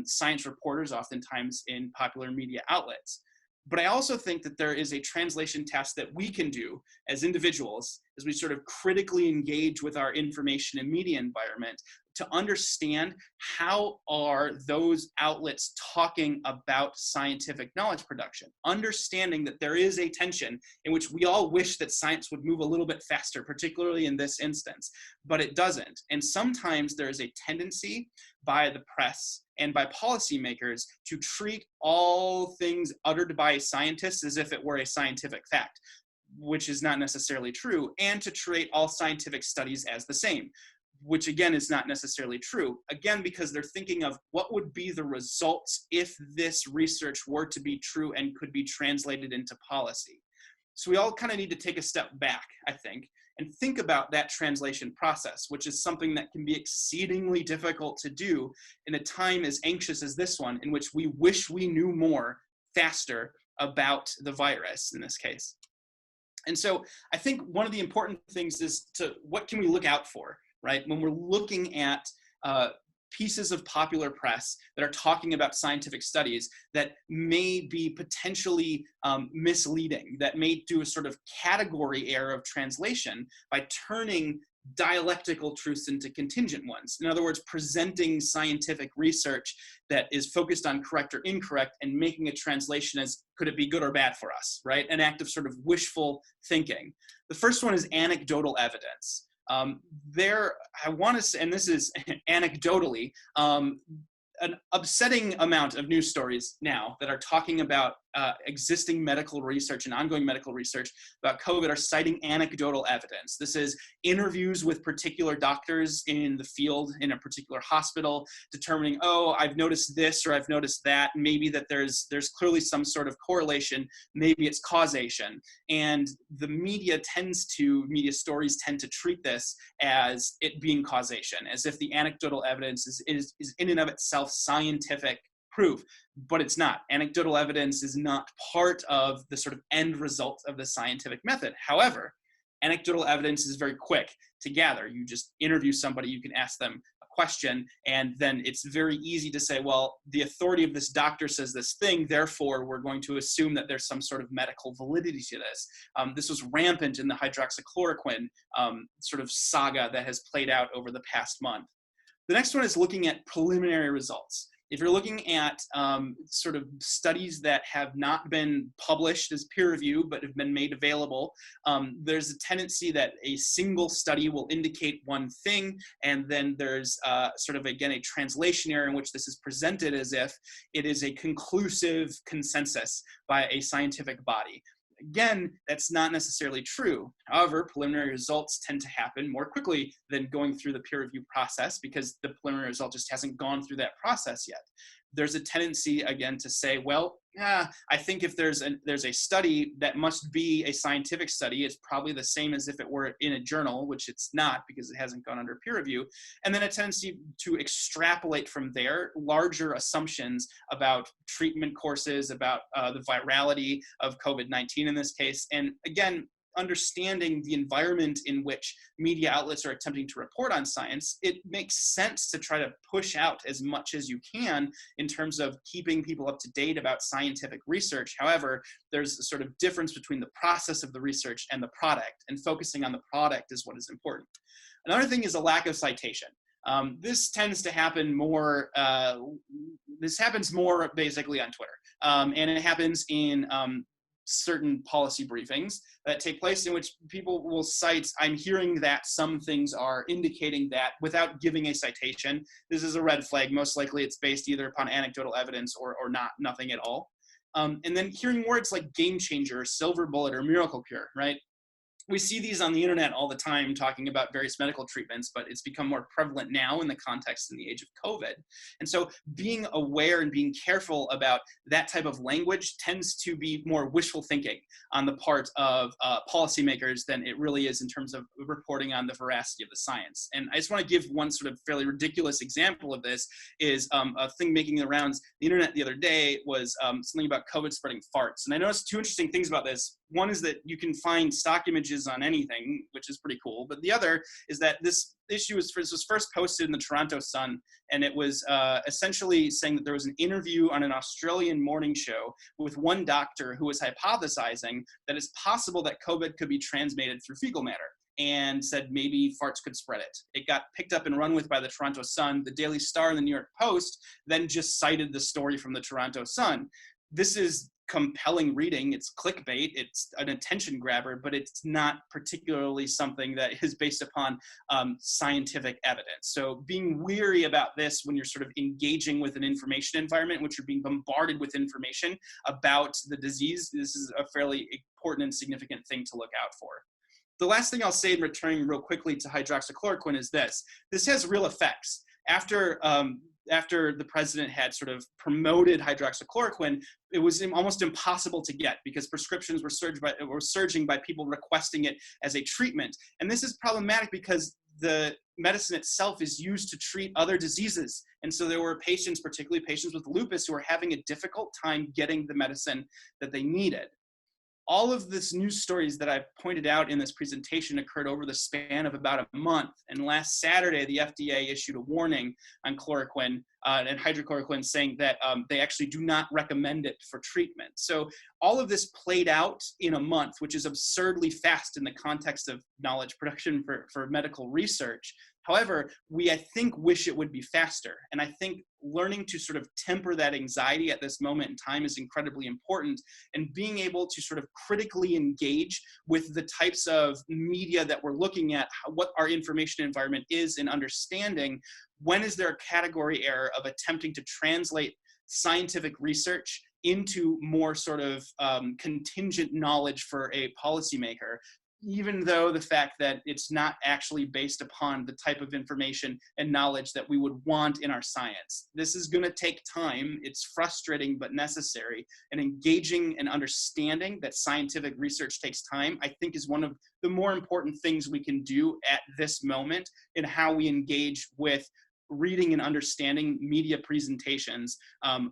science reporters oftentimes in popular media outlets. But I also think that there is a translation task that we can do as individuals as we sort of critically engage with our information and media environment to understand how are those outlets talking about scientific knowledge production, understanding that there is a tension in which we all wish that science would move a little bit faster, particularly in this instance, but it doesn't. And sometimes there is a tendency by the press and by policymakers to treat all things uttered by scientists as if it were a scientific fact, which is not necessarily true, and to treat all scientific studies as the same, which again is not necessarily true, again, because they're thinking of what would be the results if this research were to be true and could be translated into policy. So we all kind of need to take a step back, I think, and think about that translation process, which is something that can be exceedingly difficult to do in a time as anxious as this one, in which we wish we knew more faster about the virus in this case. And so I think one of the important things is to what can we look out for, right? When we're looking at pieces of popular press that are talking about scientific studies that may be potentially misleading, that may do a sort of category error of translation by turning dialectical truths into contingent ones. In other words, presenting scientific research that is focused on correct or incorrect and making a translation as could it be good or bad for us, right? An act of sort of wishful thinking. The first one is anecdotal evidence. I want to say, and this is anecdotally, an upsetting amount of news stories now that are talking about existing medical research and ongoing medical research about COVID are citing anecdotal evidence. This is interviews with particular doctors in the field in a particular hospital determining, oh, I've noticed this or I've noticed that, maybe that there's clearly some sort of correlation, maybe it's causation. And the media stories tend to treat this as it being causation, as if the anecdotal evidence is in and of itself scientific proof, but it's not. Anecdotal evidence is not part of the sort of end result of the scientific method. However, anecdotal evidence is very quick to gather. You just interview somebody, you can ask them a question, and then it's very easy to say, well, the authority of this doctor says this thing, therefore we're going to assume that there's some sort of medical validity to this. This was rampant in the hydroxychloroquine sort of saga that has played out over the past month. The next one is looking at preliminary results. If you're looking at sort of studies that have not been published as peer review but have been made available, there's a tendency that a single study will indicate one thing, and then there's sort of, again, a translation error in which this is presented as if it is a conclusive consensus by a scientific body. Again, that's not necessarily true. However, preliminary results tend to happen more quickly than going through the peer review process because the preliminary result just hasn't gone through that process yet. There's a tendency, again, to say, well, I think if there's a study that must be a scientific study, it's probably the same as if it were in a journal, which it's not because it hasn't gone under peer review. And then a tendency to extrapolate from there larger assumptions about treatment courses, about the virality of COVID-19 in this case. And again, understanding the environment in which media outlets are attempting to report on science, it makes sense to try to push out as much as you can in terms of keeping people up to date about scientific research. However, there's a sort of difference between the process of the research and the product, and focusing on the product is what is important. Another thing is a lack of citation. This tends to happen more, this happens more basically on Twitter, and it happens in certain policy briefings that take place in which people will cite, I'm hearing that some things are indicating that, without giving a citation. This is a red flag. Most likely it's based either upon anecdotal evidence or nothing at all. And then hearing words like game changer, silver bullet, or miracle cure, right? We see these on the internet all the time talking about various medical treatments, but it's become more prevalent now in the context in the age of COVID. And so being aware and being careful about that type of language tends to be more wishful thinking on the part of policymakers than it really is in terms of reporting on the veracity of the science. And I just want to give one sort of fairly ridiculous example of this is a thing making the rounds the internet the other day was something about COVID spreading farts. And I noticed two interesting things about this. One is that you can find stock images on anything, which is pretty cool. But the other is that this issue was first posted in the Toronto Sun, and it was essentially saying that there was an interview on an Australian morning show with one doctor who was hypothesizing that it's possible that COVID could be transmitted through fecal matter, and said maybe farts could spread it. It got picked up and run with by the Toronto Sun. The Daily Star and the New York Post then just cited the story from the Toronto Sun. This is compelling reading. It's clickbait, it's an attention grabber, but it's not particularly something that is based upon scientific evidence. So being weary about this when you're sort of engaging with an information environment in which you're being bombarded with information about the disease, this is a fairly important and significant thing to look out for. The last thing I'll say, in returning real quickly to hydroxychloroquine, is this. This has real effects. After the president had sort of promoted hydroxychloroquine, it was almost impossible to get because prescriptions were surging by people requesting it as a treatment. And this is problematic because the medicine itself is used to treat other diseases. And so there were patients, particularly patients with lupus, who were having a difficult time getting the medicine that they needed. All of this news stories that I've pointed out in this presentation occurred over the span of about a month. And last Saturday, the FDA issued a warning on chloroquine and hydrochloroquine, saying that they actually do not recommend it for treatment. So all of this played out in a month, which is absurdly fast in the context of knowledge production for medical research. However, I think, wish it would be faster. And I think learning to sort of temper that anxiety at this moment in time is incredibly important, and being able to sort of critically engage with the types of media that we're looking at, what our information environment is, and understanding when is there a category error of attempting to translate scientific research into more sort of contingent knowledge for a policymaker, even though the fact that it's not actually based upon the type of information and knowledge that we would want in our science. This is going to take time. It's frustrating but necessary. And engaging and understanding that scientific research takes time, I think, is one of the more important things we can do at this moment in how we engage with reading and understanding media presentations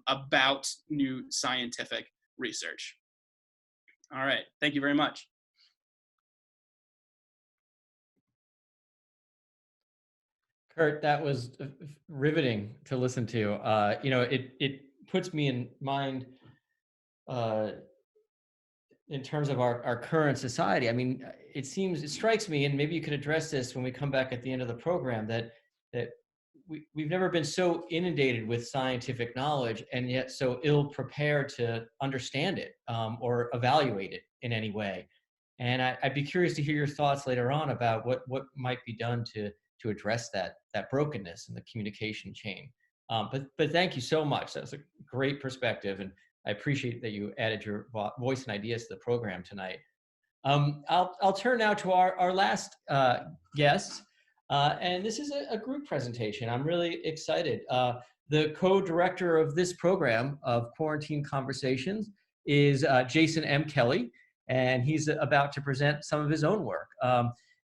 about new scientific research. All right, thank you very much. Kurt, that was riveting to listen to. It puts me in mind in terms of our current society. I mean, it strikes me, and maybe you could address this when we come back at the end of the program, that we've never been so inundated with scientific knowledge and yet so ill prepared to understand it or evaluate it in any way. And I'd be curious to hear your thoughts later on about what might be done to address that brokenness in the communication chain. But thank you so much. That was a great perspective, and I appreciate that you added your voice and ideas to the program tonight. I'll turn now to our last guest, and this is a group presentation. I'm really excited. The co-director of this program of Quarantine Conversations is Jason M. Kelly, and he's about to present some of his own work.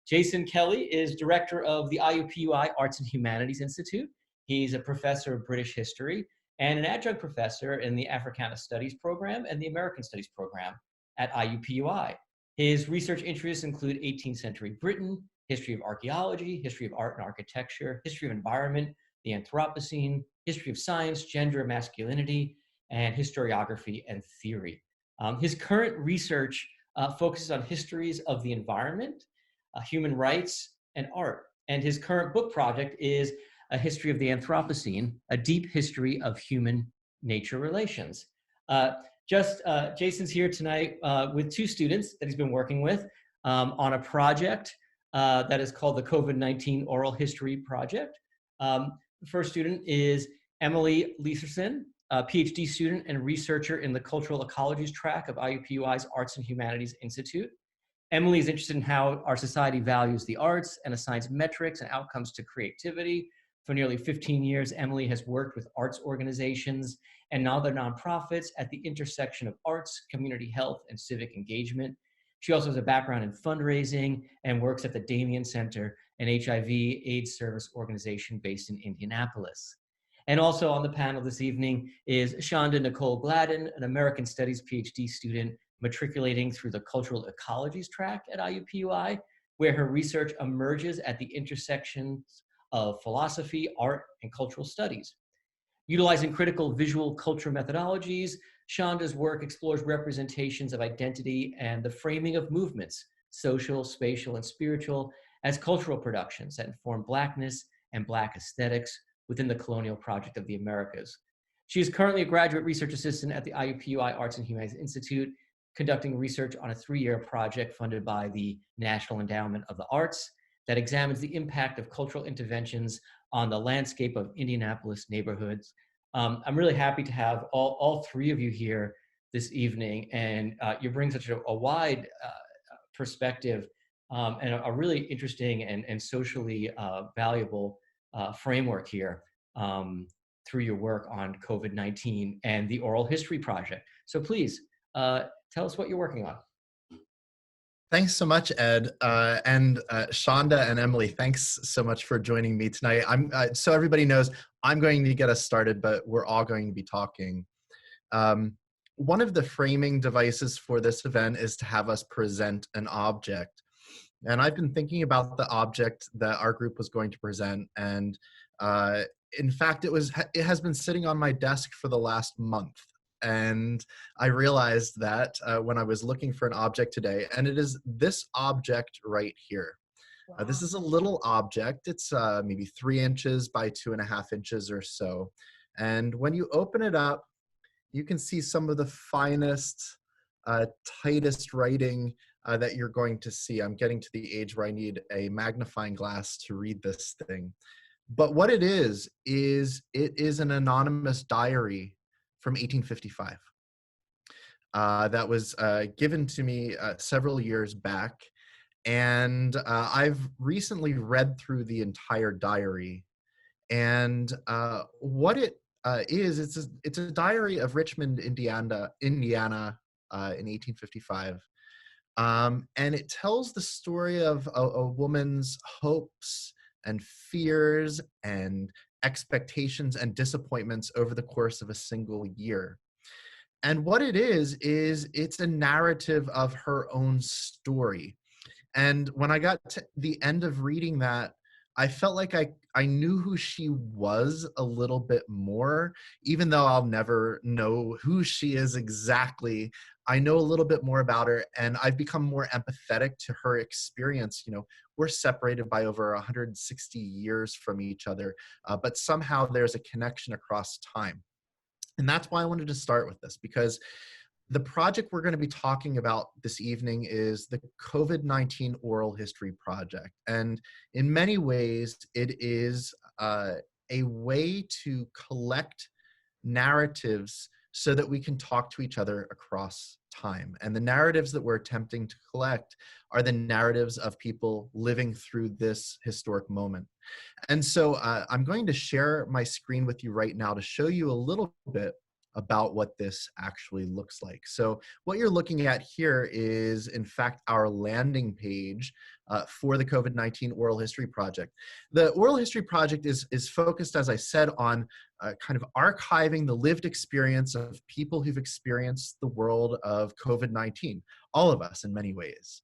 Jason Kelly is director of the IUPUI Arts and Humanities Institute. He's a professor of British history and an adjunct professor in the Africana Studies program and the American Studies program at IUPUI. His research interests include 18th century Britain, history of archaeology, history of art and architecture, history of environment, the Anthropocene, history of science, gender and masculinity, and historiography and theory. His current research focuses on histories of the environment, human rights, and art. And his current book project is A History of the Anthropocene, A Deep History of Human-Nature Relations. Jason's here tonight with two students that he's been working with on a project that is called the COVID-19 Oral History Project. The first student is Emily Leiserson, a PhD student and researcher in the Cultural Ecologies track of IUPUI's Arts and Humanities Institute. Emily is interested in how our society values the arts and assigns metrics and outcomes to creativity. For nearly 15 years, Emily has worked with arts organizations and other nonprofits at the intersection of arts, community health, and civic engagement. She also has a background in fundraising and works at the Damien Center, an HIV/AIDS service organization based in Indianapolis. And also on the panel this evening is Shonda Nicole Gladden, an American Studies PhD student matriculating through the Cultural Ecologies track at IUPUI, where her research emerges at the intersections of philosophy, art, and cultural studies. Utilizing critical visual culture methodologies, Shonda's work explores representations of identity and the framing of movements, social, spatial, and spiritual, as cultural productions that inform Blackness and Black aesthetics within the colonial project of the Americas. She is currently a graduate research assistant at the IUPUI Arts and Humanities Institute, conducting research on a 3-year project funded by the National Endowment of the Arts that examines the impact of cultural interventions on the landscape of Indianapolis neighborhoods. I'm really happy to have all three of you here this evening, and you bring such a wide perspective and a really interesting and socially valuable framework here through your work on COVID-19 and the Oral History Project. So please, tell us what you're working on. Thanks so much, Ed. And Shonda and Emily, thanks so much for joining me tonight. So everybody knows I'm going to get us started, but we're all going to be talking. One of the framing devices for this event is to have us present an object. And I've been thinking about the object that our group was going to present. And in fact, it has been sitting on my desk for the last month. And I realized that when I was looking for an object today, and it is this object right here. Wow. This is a little object. It's maybe 3 inches by 2.5 inches or so. And when you open it up, you can see some of the finest, tightest writing that you're going to see. I'm getting to the age where I need a magnifying glass to read this thing. But what it is an anonymous diary from 1855 that was given to me several years back. And I've recently read through the entire diary. And what it is, it's a diary of Richmond, Indiana in 1855. And it tells the story of a woman's hopes and fears and expectations and disappointments over the course of a single year. And what it is it's a narrative of her own story. And when I got to the end of reading that, I felt like I knew who she was a little bit more, even though I'll never know who she is exactly. I know a little bit more about her, and I've become more empathetic to her experience. You know, we're separated by over 160 years from each other, but somehow there's a connection across time. And that's why I wanted to start with this, because the project we're going to be talking about this evening is the COVID-19 Oral History Project. And in many ways, it is a way to collect narratives so that we can talk to each other across time. And the narratives that we're attempting to collect are the narratives of people living through this historic moment. And so I'm going to share my screen with you right now to show you a little bit about what this actually looks like. So what you're looking at here is, in fact, our landing page for the COVID-19 Oral History Project. The Oral History Project is focused, as I said, on kind of archiving the lived experience of people who've experienced the world of COVID-19, all of us in many ways.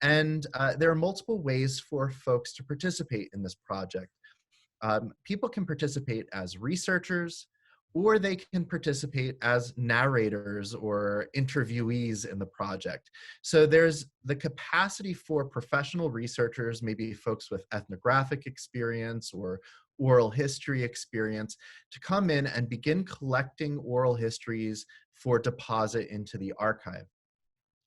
And there are multiple ways for folks to participate in this project. People can participate as researchers, or they can participate as narrators or interviewees in the project. So there's the capacity for professional researchers, maybe folks with ethnographic experience or oral history experience, to come in and begin collecting oral histories for deposit into the archive.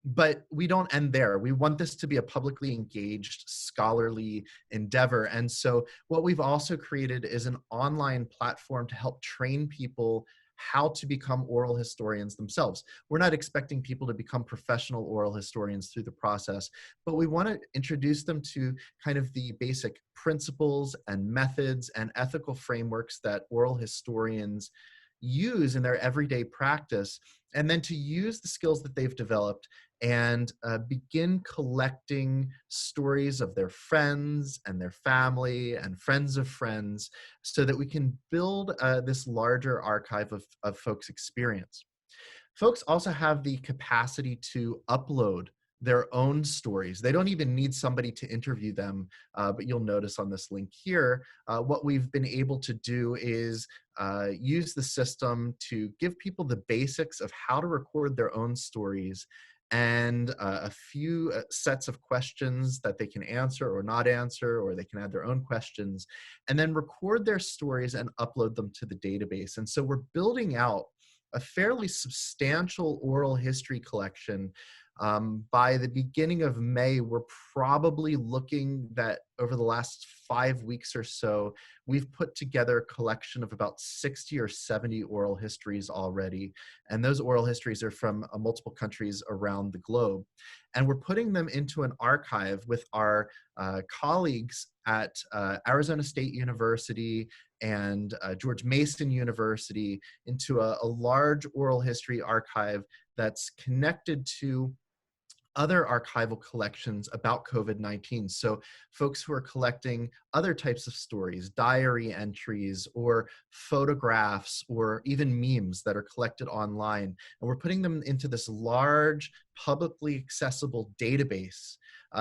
But we don't end there. We want this to be a publicly engaged scholarly endeavor. And so what we've also created is an online platform to help train people how to become oral historians themselves. We're not expecting people to become professional oral historians through the process, but we want to introduce them to kind of the basic principles and methods and ethical frameworks that oral historians use in their everyday practice, and then to use the skills that they've developed and begin collecting stories of their friends and their family and friends of friends so that we can build this larger archive of folks' experience. Folks also have the capacity to upload their own stories. They don't even need somebody to interview them, but you'll notice on this link here, what we've been able to do is use the system to give people the basics of how to record their own stories and a few sets of questions that they can answer or not answer, or they can add their own questions, and then record their stories and upload them to the database. And so we're building out a fairly substantial oral history collection. By the beginning of May, we're probably looking that over the last 5 weeks or so, we've put together a collection of about 60 or 70 oral histories already. And those oral histories are from multiple countries around the globe. And we're putting them into an archive with our colleagues at Arizona State University and George Mason University into a large oral history archive that's connected to other archival collections about COVID-19. So folks who are collecting other types of stories, diary entries or photographs or even memes that are collected online. And we're putting them into this large publicly accessible database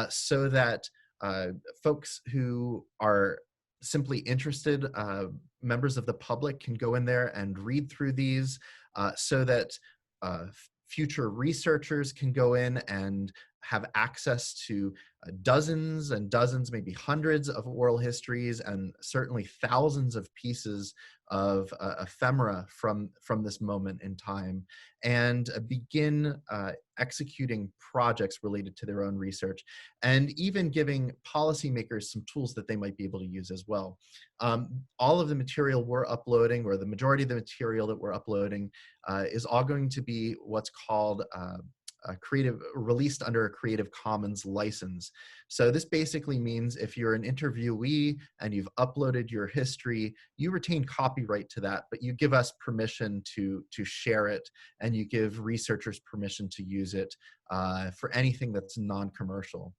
so that folks who are simply interested, members of the public, can go in there and read through these so that future researchers can go in and have access to dozens and dozens, maybe hundreds of oral histories, and certainly thousands of pieces of ephemera from this moment in time, and begin executing projects related to their own research, and even giving policymakers some tools that they might be able to use as well. All of the material we're uploading, or the majority of the material that we're uploading, is all going to be what's called released under a Creative Commons license. So this basically means if you're an interviewee and you've uploaded your history, you retain copyright to that, but you give us permission to share it, and you give researchers permission to use it for anything that's non-commercial.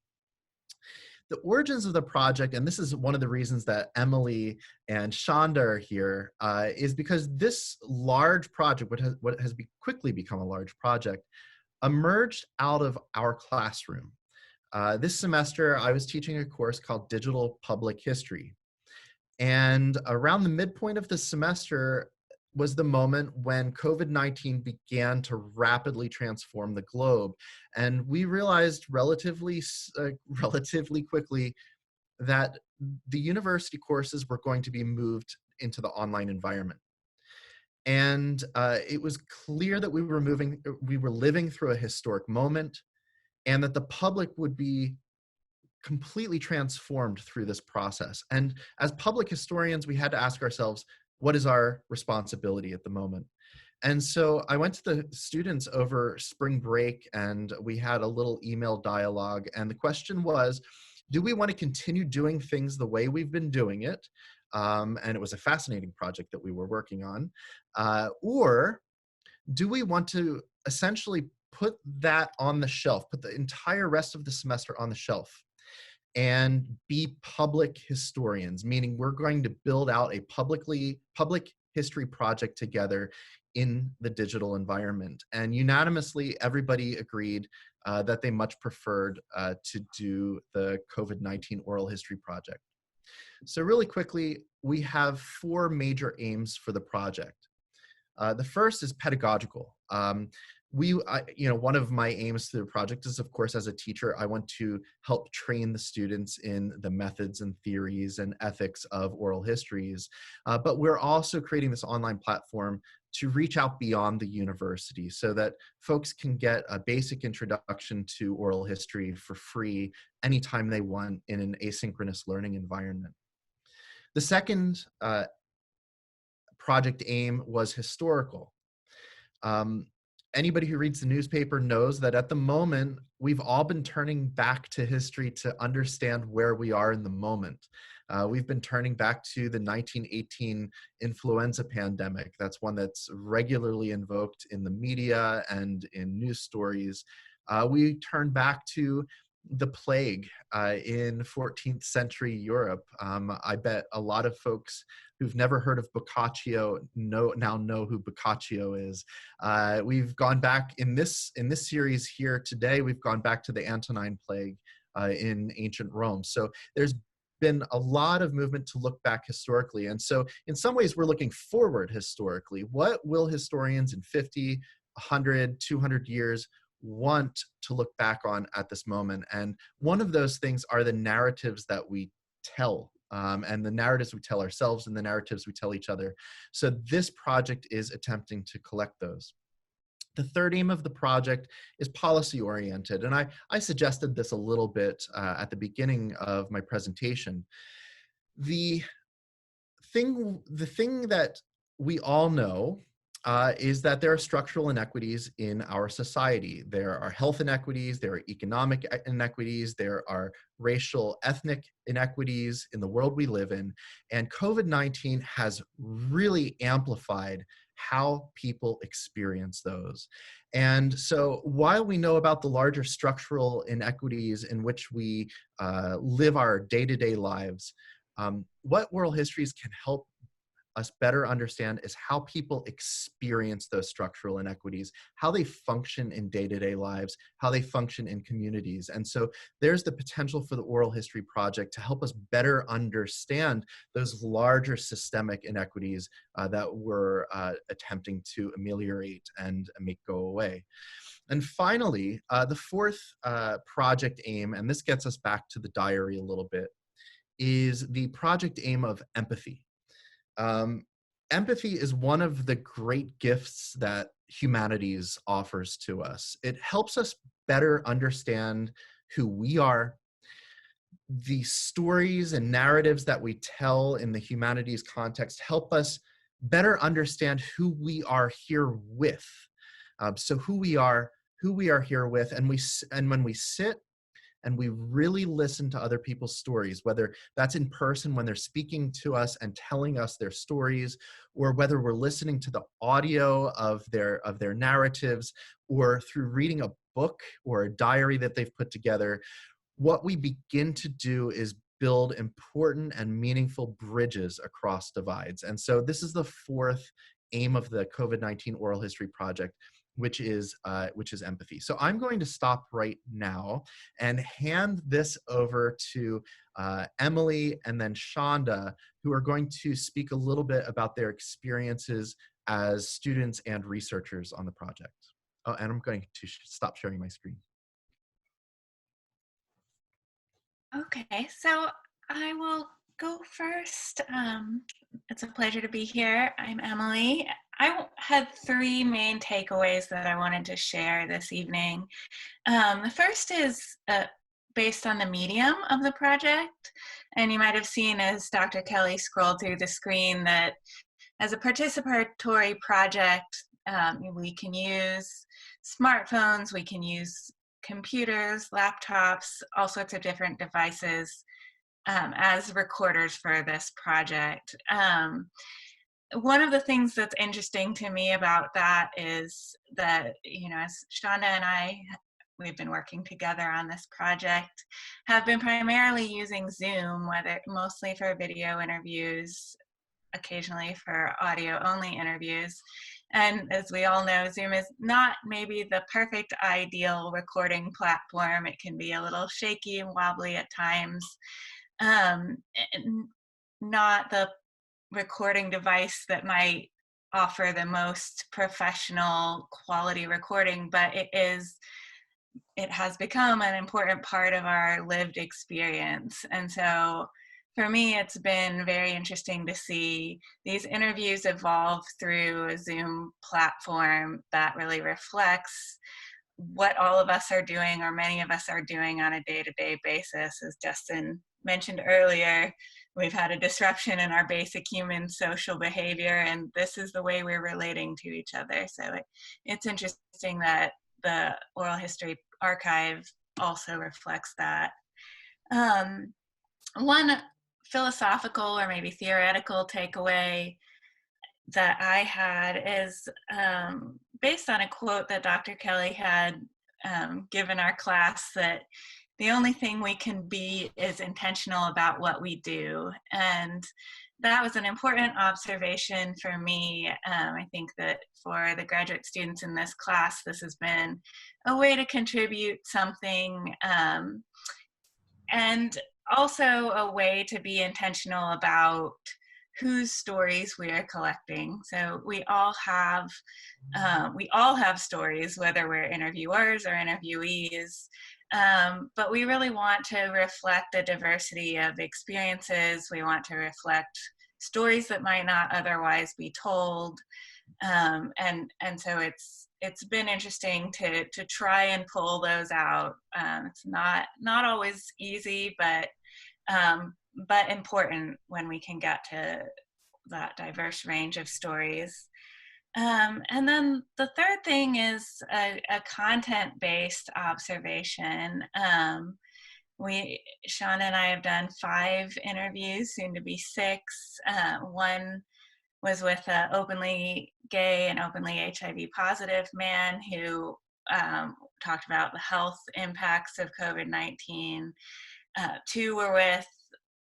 the origins of the project, and this is one of the reasons that Emily and Shonda are here, is because this large project, what has quickly become a large project, emerged out of our classroom. This semester, I was teaching a course called Digital Public History. And around the midpoint of the semester was the moment when COVID-19 began to rapidly transform the globe. And we realized relatively quickly that the university courses were going to be moved into the online environment. And it was clear that we were living through a historic moment, and that the public would be completely transformed through this process. And as public historians, we had to ask ourselves, what is our responsibility at the moment? And so I went to the students over spring break, and we had a little email dialogue. And the question was, do we want to continue doing things the way we've been doing it? And it was a fascinating project that we were working on. Or do we want to essentially put that on the shelf, put the entire rest of the semester on the shelf, and be public historians, meaning we're going to build out a public history project together in the digital environment? And unanimously, everybody agreed that they much preferred to do the COVID-19 oral history project. So really quickly, we have 4 major aims for the project. The first is pedagogical. One of my aims through the project is, of course, as a teacher, I want to help train the students in the methods and theories and ethics of oral histories. But we're also creating this online platform to reach out beyond the university so that folks can get a basic introduction to oral history for free anytime they want in an asynchronous learning environment. The second project aim was historical. Anybody who reads the newspaper knows that at the moment, we've all been turning back to history to understand where we are in the moment. We've been turning back to the 1918 influenza pandemic. That's one that's regularly invoked in the media and in news stories. We turn back to the plague in 14th century Europe. I bet a lot of folks who've never heard of Boccaccio now know who Boccaccio is. We've gone back in this series here today, we've gone back to the Antonine Plague in ancient Rome. So there's been a lot of movement to look back historically. And so in some ways, we're looking forward historically. What will historians in 50, 100, 200 years want to look back on at this moment? And one of those things are the narratives that we tell, and the narratives we tell ourselves and the narratives we tell each other. So this project is attempting to collect those. The third aim of the project is policy oriented. And I suggested this a little bit at the beginning of my presentation. The thing that we all know is that there are structural inequities in our society. There are health inequities, there are economic inequities, there are racial, ethnic inequities in the world we live in. And COVID-19 has really amplified how people experience those. And so while we know about the larger structural inequities in which we live our day-to-day lives, what oral histories can help us better understand is how people experience those structural inequities, how they function in day-to-day lives, how they function in communities. And so there's the potential for the Oral History Project to help us better understand those larger systemic inequities that we're attempting to ameliorate and make go away. And finally, the fourth project aim, and this gets us back to the diary a little bit, is the project aim of empathy. Empathy is one of the great gifts that humanities offers to us. It helps us better understand who we are. The stories and narratives that we tell in the humanities context help us better understand who we are here with. So who we are here with, and when we sit and we really listen to other people's stories, whether that's in person when they're speaking to us and telling us their stories, or whether we're listening to the audio of their narratives, or through reading a book or a diary that they've put together, what we begin to do is build important and meaningful bridges across divides. And so this is the fourth aim of the COVID-19 Oral History Project, which is empathy. So I'm going to stop right now and hand this over to Emily and then Shonda, who are going to speak a little bit about their experiences as students and researchers on the project. Oh, and I'm going to stop sharing my screen. Okay, so I will go first. It's a pleasure to be here. I'm Emily. I had three main takeaways that I wanted to share this evening. The first is based on the medium of the project. And you might have seen as Dr. Kelly scrolled through the screen that as a participatory project, we can use smartphones, we can use computers, laptops, all sorts of different devices as recorders for this project. One of the things that's interesting to me about that is that, as Shonda and we've been working together on this project, have been primarily using Zoom, mostly for video interviews, occasionally for audio-only interviews. And as we all know, Zoom is not maybe the perfect ideal recording platform. It can be a little shaky and wobbly at times. And not the recording device that might offer the most professional quality recording, but it has become an important part of our lived experience. And so for me, it's been very interesting to see these interviews evolve through a Zoom platform that really reflects what all of us are doing, or many of us are doing on a day-to-day basis. As Justin mentioned earlier, we've had a disruption in our basic human social behavior, and this is the way we're relating to each other. So it's interesting that the Oral History Archive also reflects that. One philosophical or maybe theoretical takeaway that I had is based on a quote that Dr. Kelly had given our class, that the only thing we can be is intentional about what we do. And that was an important observation for me. I think that for the graduate students in this class, this has been a way to contribute something, and also a way to be intentional about whose stories we are collecting. So we all have stories, whether we're interviewers or interviewees, but we really want to reflect the diversity of experiences. We want to reflect stories that might not otherwise be told, and so it's been interesting to try and pull those out. It's not always easy, but important when we can get to that diverse range of stories. And then the third thing is a content-based observation. Shonda and I have done 5 interviews, soon to be 6. One was with an openly gay and openly HIV positive man who talked about the health impacts of COVID-19. 2 were with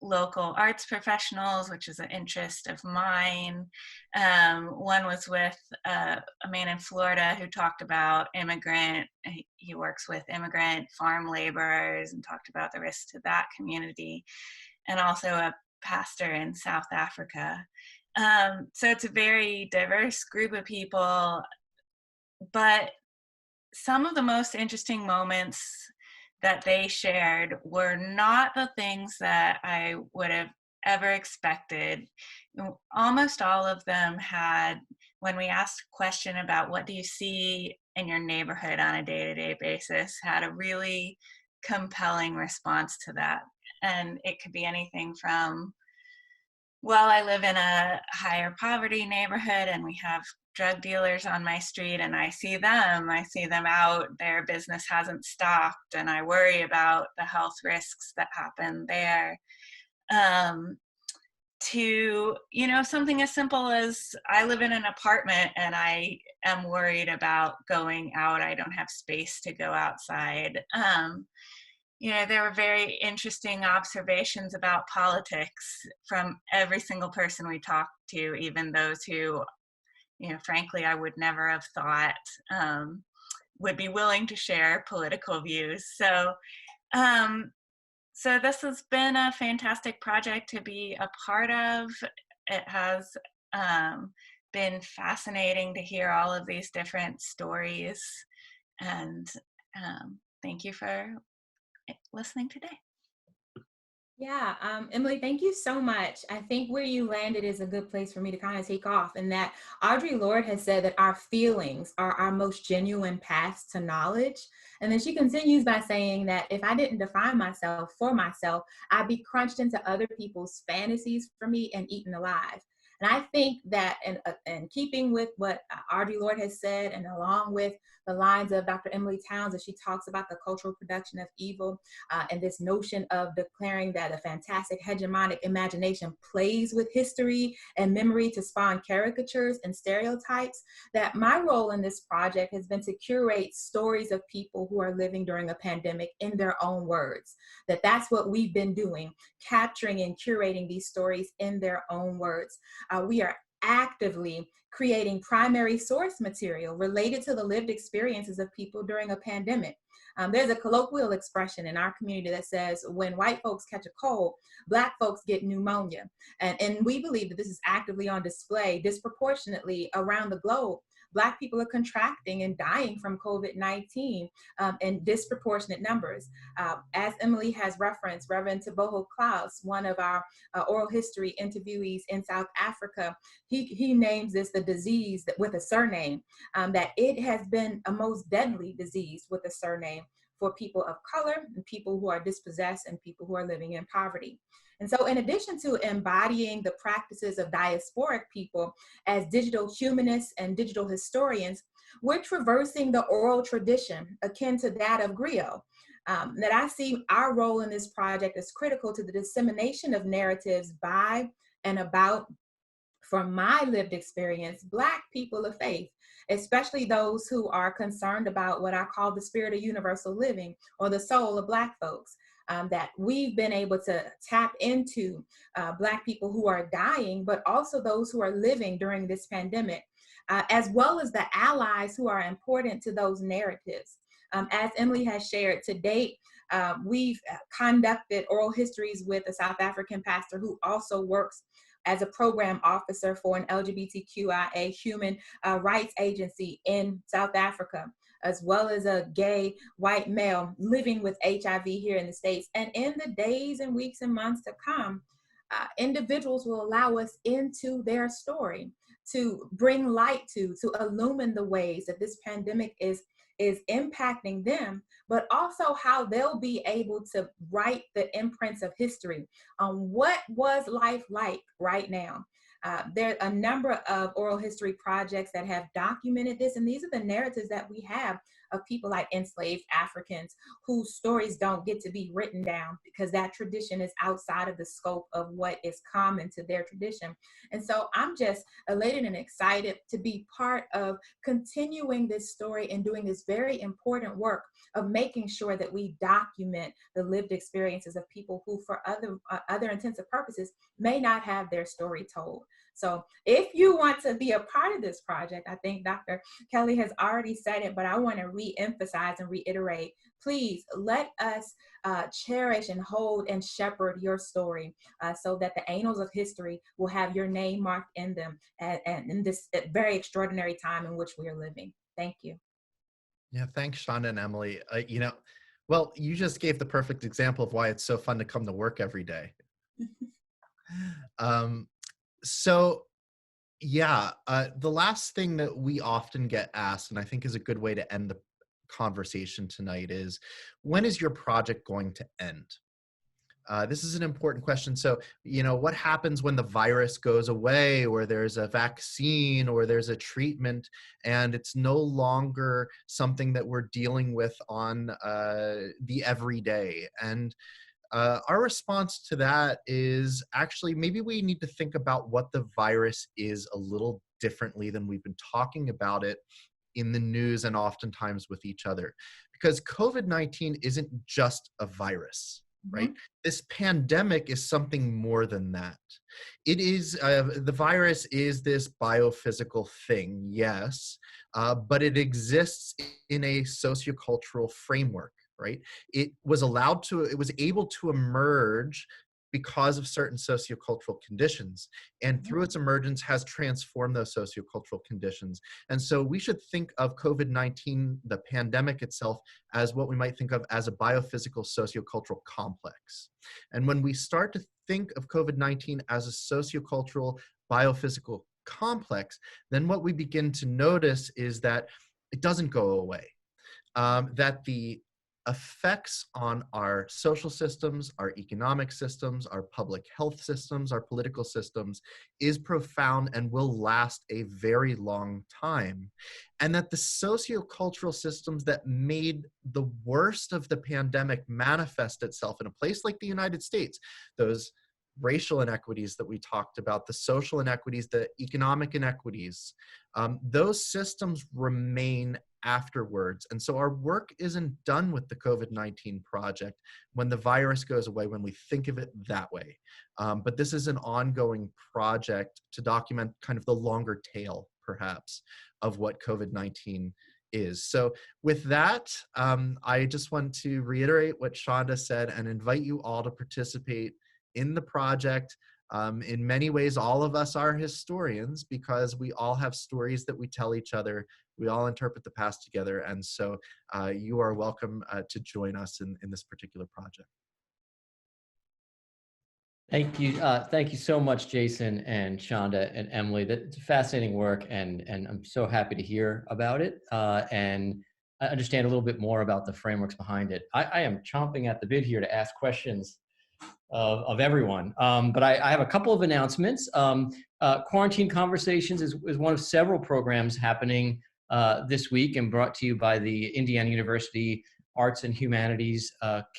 local arts professionals, which is an interest of mine. One was with a man in Florida who talked about he works with immigrant farm laborers and talked about the risks to that community, and also a pastor in South Africa. So it's a very diverse group of people, but some of the most interesting moments that they shared were not the things that I would have ever expected. Almost all of them had, when we asked a question about what do you see in your neighborhood on a day-to-day basis, had a really compelling response to that. And it could be anything from, well, I live in a higher poverty neighborhood and we have drug dealers on my street and I see them out, their business hasn't stopped, and I worry about the health risks that happen there. To, something as simple as I live in an apartment and I am worried about going out. I don't have space to go outside. there were very interesting observations about politics from every single person we talked to, even those who, frankly, I would never have thought would be willing to share political views. So this has been a fantastic project to be a part of. It has been fascinating to hear all of these different stories, and thank you for listening today. Yeah, Emily, thank you so much. I think where you landed is a good place for me to kind of take off, and that Audre Lorde has said that our feelings are our most genuine paths to knowledge. And then she continues by saying that if I didn't define myself for myself, I'd be crunched into other people's fantasies for me and eaten alive. And I think that in keeping with what Audre Lorde has said, and along with the lines of Dr. Emily Towns, as she talks about the cultural production of evil, and this notion of declaring that a fantastic hegemonic imagination plays with history and memory to spawn caricatures and stereotypes, that my role in this project has been to curate stories of people who are living during a pandemic in their own words. That's what we've been doing, capturing and curating these stories in their own words. We are actively creating primary source material related to the lived experiences of people during a pandemic. There's a colloquial expression in our community that says, when white folks catch a cold, Black folks get pneumonia. And we believe that this is actively on display disproportionately around the globe. Black people are contracting and dying from COVID-19 in disproportionate numbers. As Emily has referenced, Reverend Teboho Klaus, one of our oral history interviewees in South Africa, he names this the disease with a surname, that it has been a most deadly disease with a surname for people of color and people who are dispossessed and people who are living in poverty. And so in addition to embodying the practices of diasporic people as digital humanists and digital historians, we're traversing the oral tradition akin to that of griot. That I see our role in this project as critical to the dissemination of narratives by and about, from my lived experience, Black people of faith, especially those who are concerned about what I call the spirit of universal living, or the soul of Black folks. That we've been able to tap into Black people who are dying, but also those who are living during this pandemic, as well as the allies who are important to those narratives. As Emily has shared, to date, we've conducted oral histories with a South African pastor who also works as a program officer for an LGBTQIA human rights agency in South Africa, as well as a gay white male living with HIV here in the States. And in the days and weeks and months to come, individuals will allow us into their story, to bring light to illumine the ways that this pandemic is impacting them, but also how they'll be able to write the imprints of history on what was life like right now. There are a number of oral history projects that have documented this, and these are the narratives that we have of people like enslaved Africans whose stories don't get to be written down because that tradition is outside of the scope of what is common to their tradition. And so I'm just elated and excited to be part of continuing this story and doing this very important work of making sure that we document the lived experiences of people who, for other intents and purposes, may not have their story told. So if you want to be a part of this project, I think Dr. Kelly has already said it, but I want to re-emphasize and reiterate, please let us cherish and hold and shepherd your story so that the annals of history will have your name marked in them and in this very extraordinary time in which we are living. Thank you. Yeah, thanks, Shonda and Emily. Well, you just gave the perfect example of why it's so fun to come to work every day. So yeah, the last thing that we often get asked, and I think is a good way to end the conversation tonight, is when is your project going to end? This is an important question. So, what happens when the virus goes away, or there's a vaccine, or there's a treatment, and it's no longer something that we're dealing with on the everyday? And our response to that is actually maybe we need to think about what the virus is a little differently than we've been talking about it in the news and oftentimes with each other. because COVID-19 isn't just a virus, right? This pandemic is something more than that. It is, the virus is this biophysical thing, yes, but it exists in a sociocultural framework, right? It was able to emerge because of certain sociocultural conditions, and through its emergence has transformed those sociocultural conditions. And so we should think of COVID-19, the pandemic itself, as what we might think of as a biophysical sociocultural complex. And when we start to think of COVID-19 as a sociocultural biophysical complex, then what we begin to notice is that it doesn't go away, that the effects on our social systems, our economic systems, our public health systems, our political systems is profound and will last a very long time. And that the sociocultural systems that made the worst of the pandemic manifest itself in a place like the United States, those racial inequities that we talked about, the social inequities, the economic inequities, those systems remain afterwards. And so our work isn't done with the COVID-19 project when the virus goes away, when we think of it that way. But this is an ongoing project to document kind of the longer tail, perhaps, of what COVID-19 is. So with that, I just want to reiterate what Shonda said and invite you all to participate in the project. In many ways, all of us are historians because we all have stories that we tell each other. We all interpret the past together. And so you are welcome to join us in this particular project. Thank you. Thank you so much, Jason and Shonda and Emily. That's fascinating work, and I'm so happy to hear about it and understand a little bit more about the frameworks behind it. I am chomping at the bit here to ask questions of everyone. But I have a couple of announcements. Quarantine Conversations is one of several programs happening this week and brought to you by the Indiana University Arts and Humanities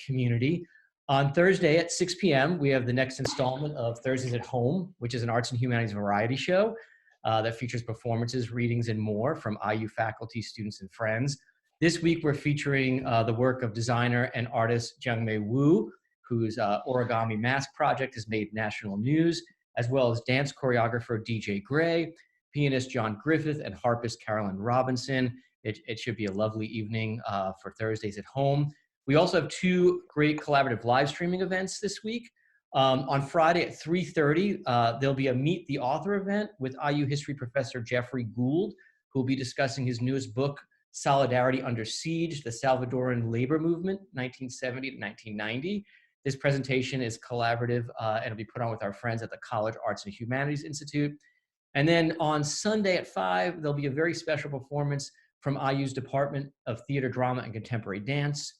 community. On Thursday at 6 p.m., we have the next installment of Thursdays at Home, which is an arts and humanities variety show that features performances, readings, and more from IU faculty, students, and friends. This week, we're featuring the work of designer and artist Jiangmei Wu, whose origami mask project has made national news, as well as dance choreographer DJ Gray, pianist John Griffith, and harpist Carolyn Robinson. It should be a lovely evening for Thursdays at Home. We also have two great collaborative live streaming events this week. On Friday at 3:30, there'll be a Meet the Author event with IU history professor Jeffrey Gould, who will be discussing his newest book, Solidarity Under Siege, the Salvadoran Labor Movement, 1970 to 1990. This presentation is collaborative and it'll be put on with our friends at the College Arts and Humanities Institute. And then on Sunday at 5, there'll be a very special performance from IU's Department of Theater, Drama, and Contemporary Dance.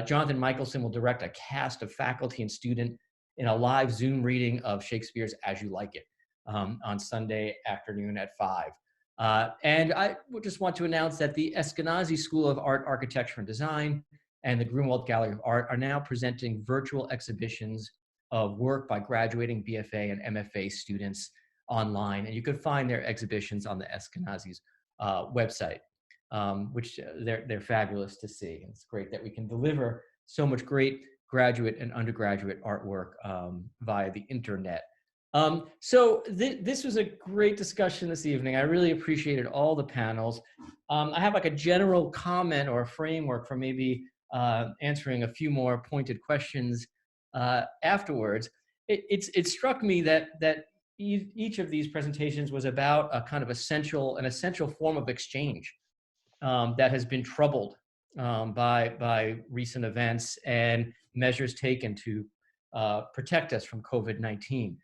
Jonathan Michelson will direct a cast of faculty and student in a live Zoom reading of Shakespeare's As You Like It on Sunday afternoon at 5. And I would just want to announce that the Eskenazi School of Art, Architecture, and Design and the Grunwald Gallery of Art are now presenting virtual exhibitions of work by graduating BFA and MFA students online. And you can find their exhibitions on the Eskenazi's website, which they're fabulous to see. And it's great that we can deliver so much great graduate and undergraduate artwork via the internet. So this was a great discussion this evening. I really appreciated all the panels. I have like a general comment or a framework for maybe answering a few more pointed questions afterwards. It struck me that each of these presentations was about a kind of an essential form of exchange that has been troubled by recent events and measures taken to protect us from COVID-19.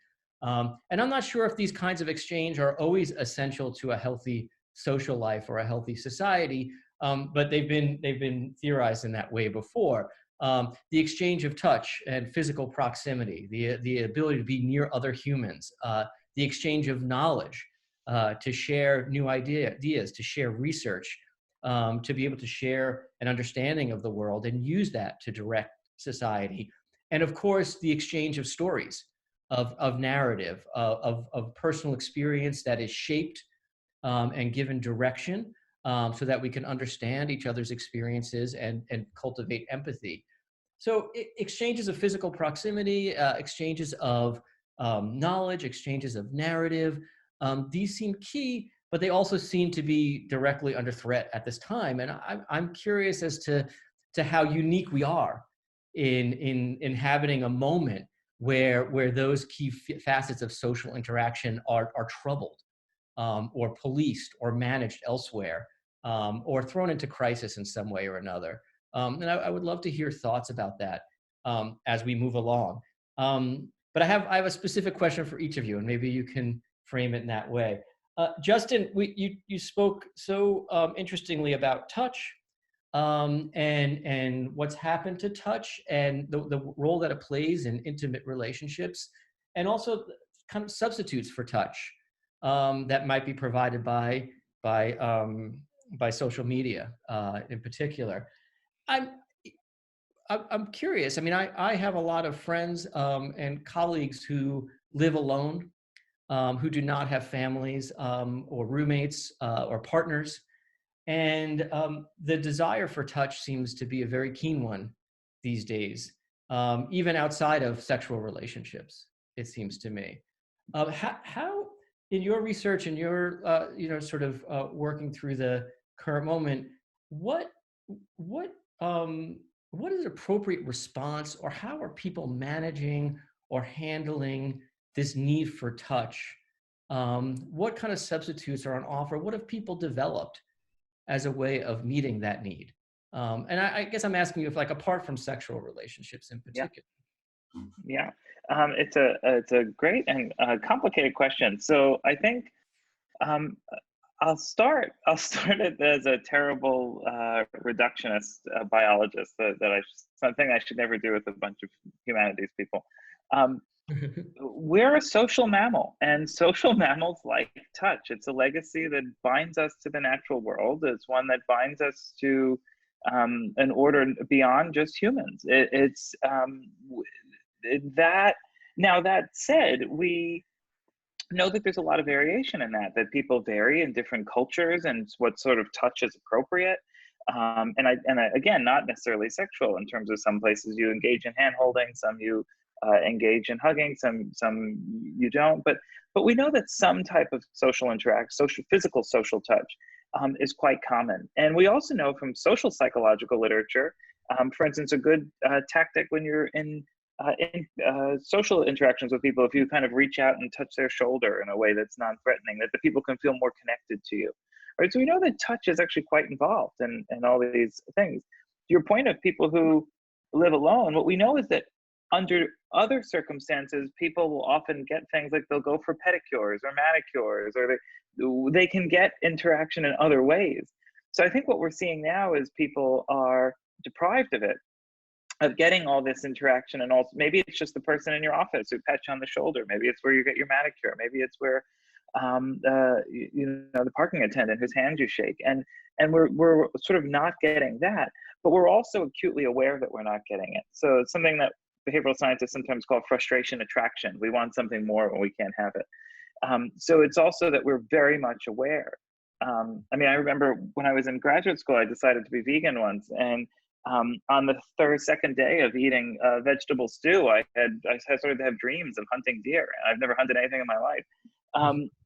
And I'm not sure if these kinds of exchange are always essential to a healthy social life or a healthy society, but they've been theorized in that way before. The exchange of touch and physical proximity, the ability to be near other humans, the exchange of knowledge, to share new ideas, to share research, to be able to share an understanding of the world and use that to direct society. And of course, the exchange of stories, of narrative, of personal experience that is shaped and given direction so that we can understand each other's experiences and cultivate empathy. So exchanges of physical proximity, exchanges of knowledge, exchanges of narrative, these seem key, but they also seem to be directly under threat at this time. And I'm curious as to how unique we are in inhabiting a moment where those key facets of social interaction are troubled, or policed or managed elsewhere, or thrown into crisis in some way or another. And I would love to hear thoughts about that as we move along. But I have a specific question for each of you, and maybe you can frame it in that way. Justin, you spoke so interestingly about touch, and what's happened to touch and the role that it plays in intimate relationships, and also kind of substitutes for touch that might be provided by social media in particular. I'm curious. I mean, I have a lot of friends and colleagues who live alone, who do not have families or roommates or partners. And the desire for touch seems to be a very keen one these days, even outside of sexual relationships, it seems to me. How in your research and your, sort of working through the current moment, what is appropriate response, or how are people managing or handling this need for touch? What kind of substitutes are on offer? What have people developed as a way of meeting that need? And I guess I'm asking you if, like, apart from sexual relationships in particular. Yeah, it's a great and complicated question. So I think I'll start it as a terrible reductionist biologist something I should never do with a bunch of humanities people. We're a social mammal, and social mammals like touch. It's a legacy that binds us to the natural world. It's one that binds us to an order beyond just humans. Now, that said, we know that there's a lot of variation in that people vary in different cultures and what sort of touch is appropriate. And again, not necessarily sexual. In terms of some places you engage in hand holding, some you engage in hugging, some you don't. But we know that some type of physical social touch is quite common. And we also know from social psychological literature, for instance, a good tactic when you're in social interactions with people, if you kind of reach out and touch their shoulder in a way that's non-threatening, that the people can feel more connected to you. Right? So we know that touch is actually quite involved in all of these things. To your point of people who live alone, what we know is that under other circumstances, people will often get things like they'll go for pedicures or manicures, or they can get interaction in other ways. So I think what we're seeing now is people are deprived of it, of getting all this interaction. And also maybe it's just the person in your office who pats you on the shoulder. Maybe it's where you get your manicure. Maybe it's where the parking attendant whose hand you shake. And we're sort of not getting that, but we're also acutely aware that we're not getting it. So it's something that behavioral scientists sometimes call frustration attraction. We want something more when we can't have it. So it's also that we're very much aware. I mean, I remember when I was in graduate school, I decided to be vegan once, and on the second day of eating vegetable stew, I started to have dreams of hunting deer. I've never hunted anything in my life.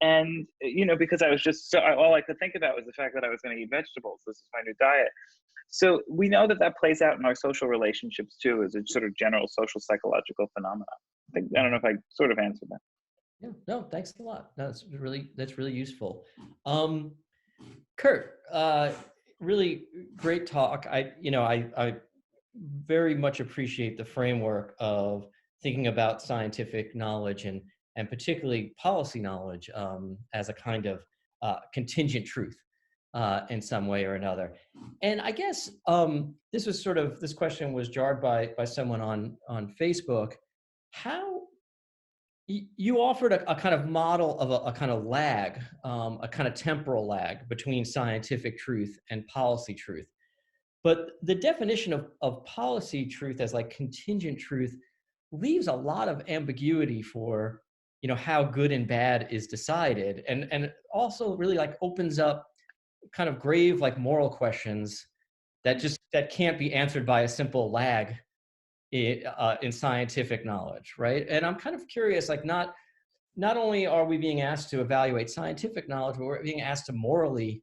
And, because I was just all I could think about was the fact that I was going to eat vegetables. This is my new diet. So we know that plays out in our social relationships too, as a sort of general social psychological phenomenon. I don't know if I sort of answered that. Yeah, no, thanks a lot. No, that's really useful. Kurt, really great talk. I very much appreciate the framework of thinking about scientific knowledge and particularly policy knowledge as a kind of contingent truth in some way or another. And I guess this question was jarred by someone on Facebook. How you offered a kind of model of a kind of lag, a kind of temporal lag between scientific truth and policy truth. But the definition of policy truth as like contingent truth leaves a lot of ambiguity for, how good and bad is decided, and also really like opens up kind of grave, like moral questions that can't be answered by a simple lag in scientific knowledge, right? And I'm kind of curious, like not only are we being asked to evaluate scientific knowledge, but we're being asked to morally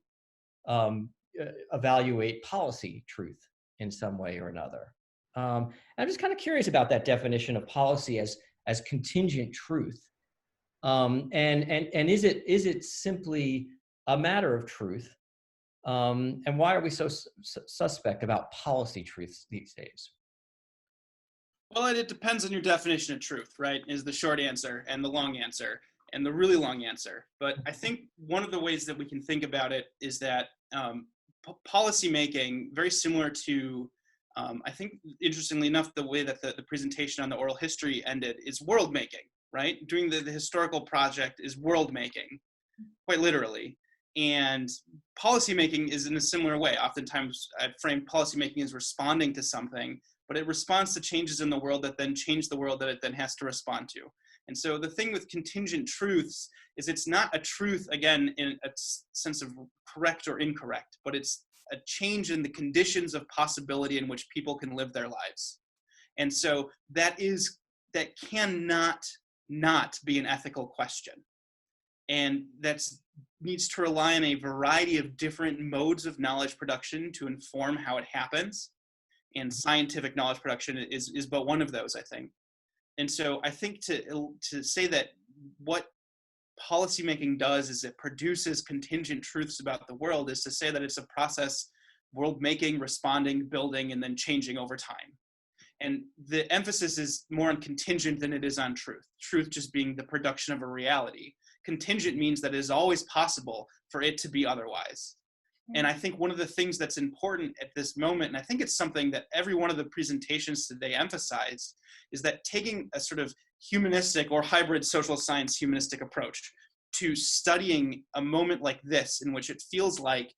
evaluate policy truth in some way or another. I'm just kind of curious about that definition of policy as contingent truth. And is it simply a matter of truth? And why are we so suspect about policy truths these days? Well, it depends on your definition of truth, right? Is the short answer and the long answer and the really long answer. But I think one of the ways that we can think about it is that policy making, very similar to, I think, interestingly enough, the way that the presentation on the oral history ended is world making, right? Doing the historical project is world making, quite literally. And policymaking is in a similar way. Oftentimes I frame policymaking as responding to something, but it responds to changes in the world that then change the world that it then has to respond to. And so the thing with contingent truths is it's not a truth, again, in a sense of correct or incorrect, but it's a change in the conditions of possibility in which people can live their lives. And so that cannot not be an ethical question. And that's needs to rely on a variety of different modes of knowledge production to inform how it happens. And scientific knowledge production is but one of those, I think. And so I think to say that what policymaking does is it produces contingent truths about the world is to say that it's a process, world making, responding, building, and then changing over time. And the emphasis is more on contingent than it is on truth. Truth just being the production of a reality. Contingent means that it is always possible for it to be otherwise. And I think one of the things that's important at this moment, and I think it's something that every one of the presentations today emphasized, is that taking a sort of humanistic or hybrid social science humanistic approach to studying a moment like this, in which it feels like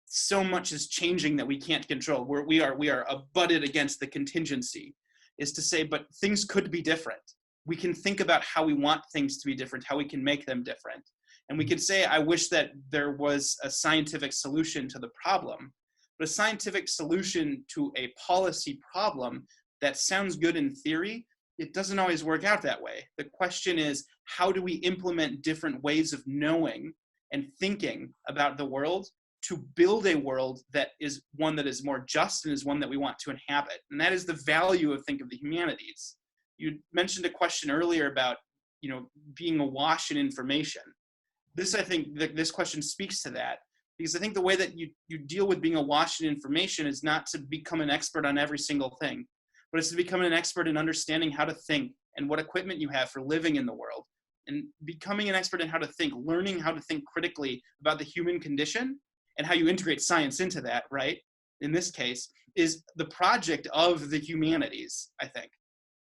so much is changing that we can't control, where we are abutted against the contingency, is to say, but things could be different. We can think about how we want things to be different, how we can make them different. And we could say, I wish that there was a scientific solution to the problem, but a scientific solution to a policy problem that sounds good in theory, it doesn't always work out that way. The question is, how do we implement different ways of knowing and thinking about the world to build a world that is one that is more just and is one that we want to inhabit? And that is the value of think of the humanities. You mentioned a question earlier about, being awash in information. This, I think, this question speaks to that, because I think the way that you deal with being awash in information is not to become an expert on every single thing, but it's to become an expert in understanding how to think and what equipment you have for living in the world. And becoming an expert in how to think, learning how to think critically about the human condition and how you integrate science into that, right? In this case, is the project of the humanities, I think.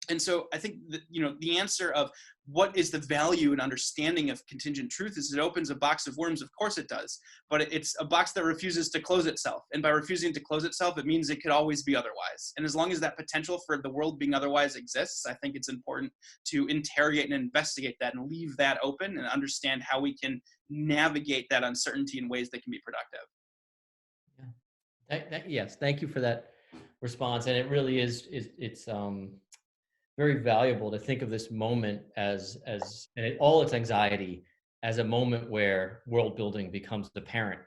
And so I think that, the answer of what is the value and understanding of contingent truth is it opens a box of worms. Of course it does, but it's a box that refuses to close itself. And by refusing to close itself, it means it could always be otherwise. And as long as that potential for the world being otherwise exists, I think it's important to interrogate and investigate that and leave that open and understand how we can navigate that uncertainty in ways that can be productive. Yeah. Yes, thank you for that response. And it really it's very valuable to think of this moment as all its anxiety as a moment where world building becomes apparent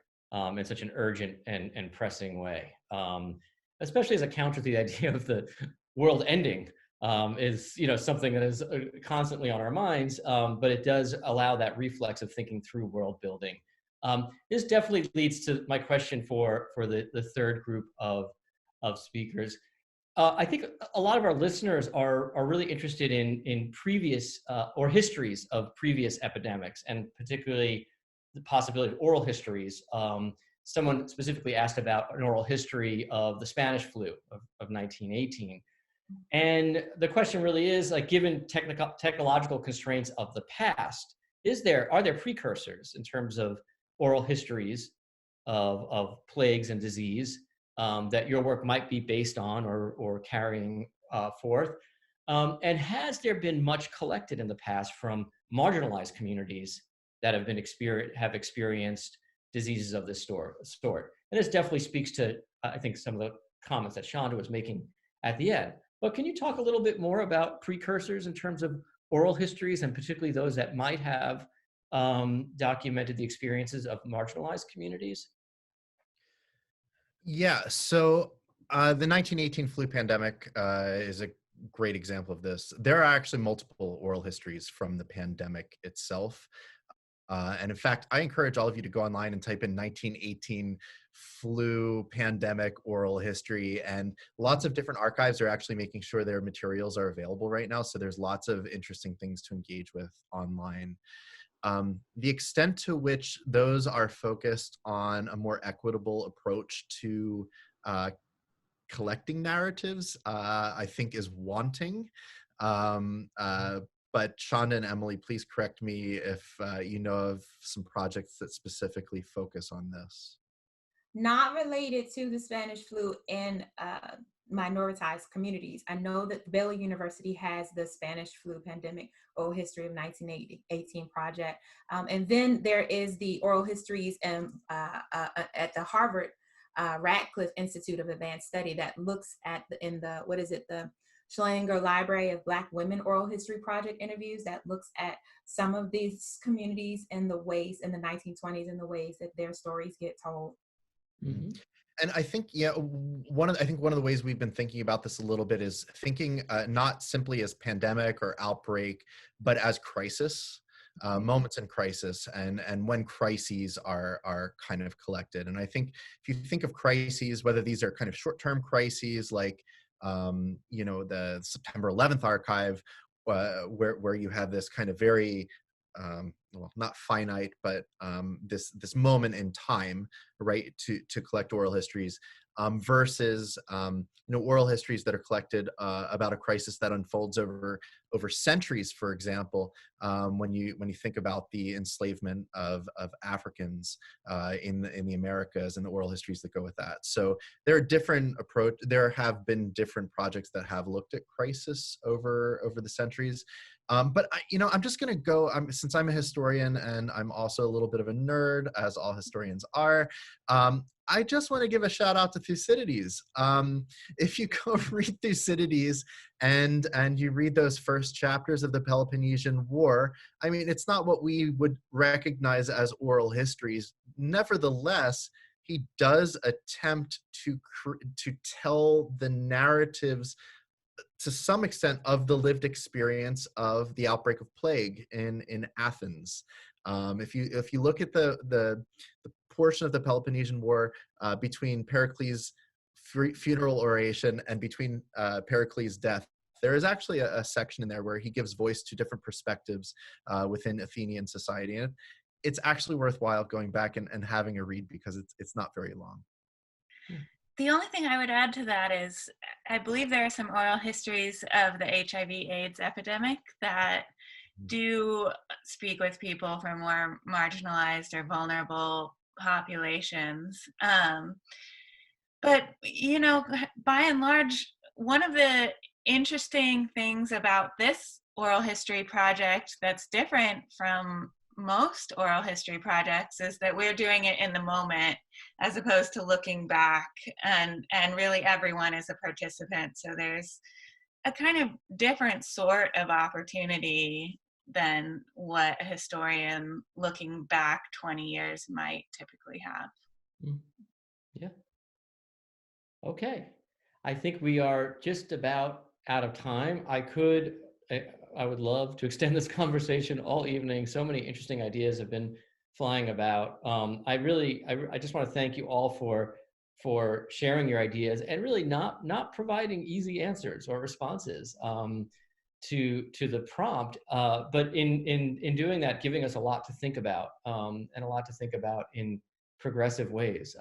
in such an urgent and pressing way, especially as a counter to the idea of the world ending is something that is constantly on our minds, but it does allow that reflex of thinking through world building. This definitely leads to my question for the third group of speakers. I think a lot of our listeners are really interested in previous or histories of previous epidemics, and particularly the possibility of oral histories. Someone specifically asked about an oral history of the Spanish flu of 1918. And the question really is, like, given technological constraints of the past, are there precursors in terms of oral histories of plagues and disease that your work might be based on or carrying forth? And has there been much collected in the past from marginalized communities that have experienced diseases of this sort. And this definitely speaks to, I think, some of the comments that Shonda was making at the end. But can you talk a little bit more about precursors in terms of oral histories, and particularly those that might have documented the experiences of marginalized communities? Yeah, so the 1918 flu pandemic is a great example of this. There are actually multiple oral histories from the pandemic itself. And in fact, I encourage all of you to go online and type in 1918 flu pandemic oral history. And lots of different archives are actually making sure their materials are available right now. So there's lots of interesting things to engage with online. The extent to which those are focused on a more equitable approach to collecting narratives, I think is wanting. But Shonda and Emily, please correct me if you know of some projects that specifically focus on this. Not related to the Spanish flu in minoritized communities. I know that Baylor University has the Spanish flu pandemic oral history of 1918 project. And then there is the oral histories at the Harvard Radcliffe Institute of Advanced Study that looks at the Schlesinger Library of Black Women Oral History Project interviews that looks at some of these communities and the ways in the 1920s and the ways that their stories get told. Mm-hmm. And I think, yeah, one of the ways we've been thinking about this a little bit is thinking not simply as pandemic or outbreak, but as crisis, moments in crisis, and when crises are kind of collected. And I think if you think of crises, whether these are kind of short-term crises like the September 11th archive, where you have this kind of very well, not finite, but this moment in time, right, to collect oral histories, versus oral histories that are collected about a crisis that unfolds over centuries. For example, when you think about the enslavement of Africans in the Americas and the oral histories that go with that. So there are there have been different projects that have looked at crisis over the centuries. But I'm just going to go, since I'm a historian and I'm also a little bit of a nerd, as all historians are, I just want to give a shout out to Thucydides. If you go read Thucydides and you read those first chapters of the Peloponnesian War, I mean, it's not what we would recognize as oral histories. Nevertheless, he does attempt to tell the narratives to some extent of the lived experience of the outbreak of plague in Athens. If you look at the portion of the Peloponnesian War between Pericles' funeral oration and between Pericles' death, there is actually a section in there where he gives voice to different perspectives within Athenian society. And it's actually worthwhile going back and having a read because it's not very long. The only thing I would add to that is I believe there are some oral histories of the HIV/AIDS epidemic that do speak with people from more marginalized or vulnerable populations. But, by and large, one of the interesting things about this oral history project that's different from most oral history projects is that we're doing it in the moment as opposed to looking back, and really everyone is a participant. So there's a kind of different sort of opportunity than what a historian looking back 20 years might typically have. Yeah. Okay. I think we are just about out of time. I would love to extend this conversation all evening. So many interesting ideas have been flying about. I just want to thank you all for sharing your ideas and really not providing easy answers or responses to the prompt, but in doing that, giving us a lot to think about, and a lot to think about in progressive ways.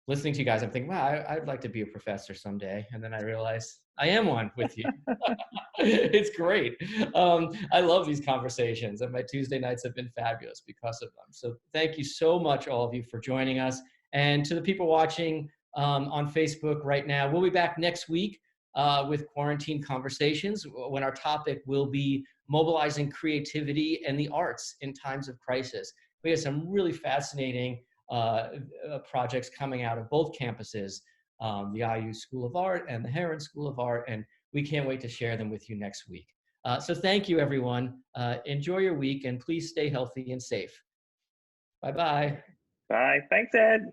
Listening to you guys, I'm thinking, wow, I'd like to be a professor someday. And then I realize I am one with you. It's great. I love these conversations, and my Tuesday nights have been fabulous because of them. So thank you so much, all of you, for joining us. And to the people watching on Facebook right now, we'll be back next week with Quarantine Conversations, when our topic will be mobilizing creativity and the arts in times of crisis. We have some really fascinating projects coming out of both campuses, the IU School of Art and the Heron School of Art, and we can't wait to share them with you next week. So thank you, everyone. Enjoy your week, and please stay healthy and safe. Bye-bye. Bye. Thanks, Ed.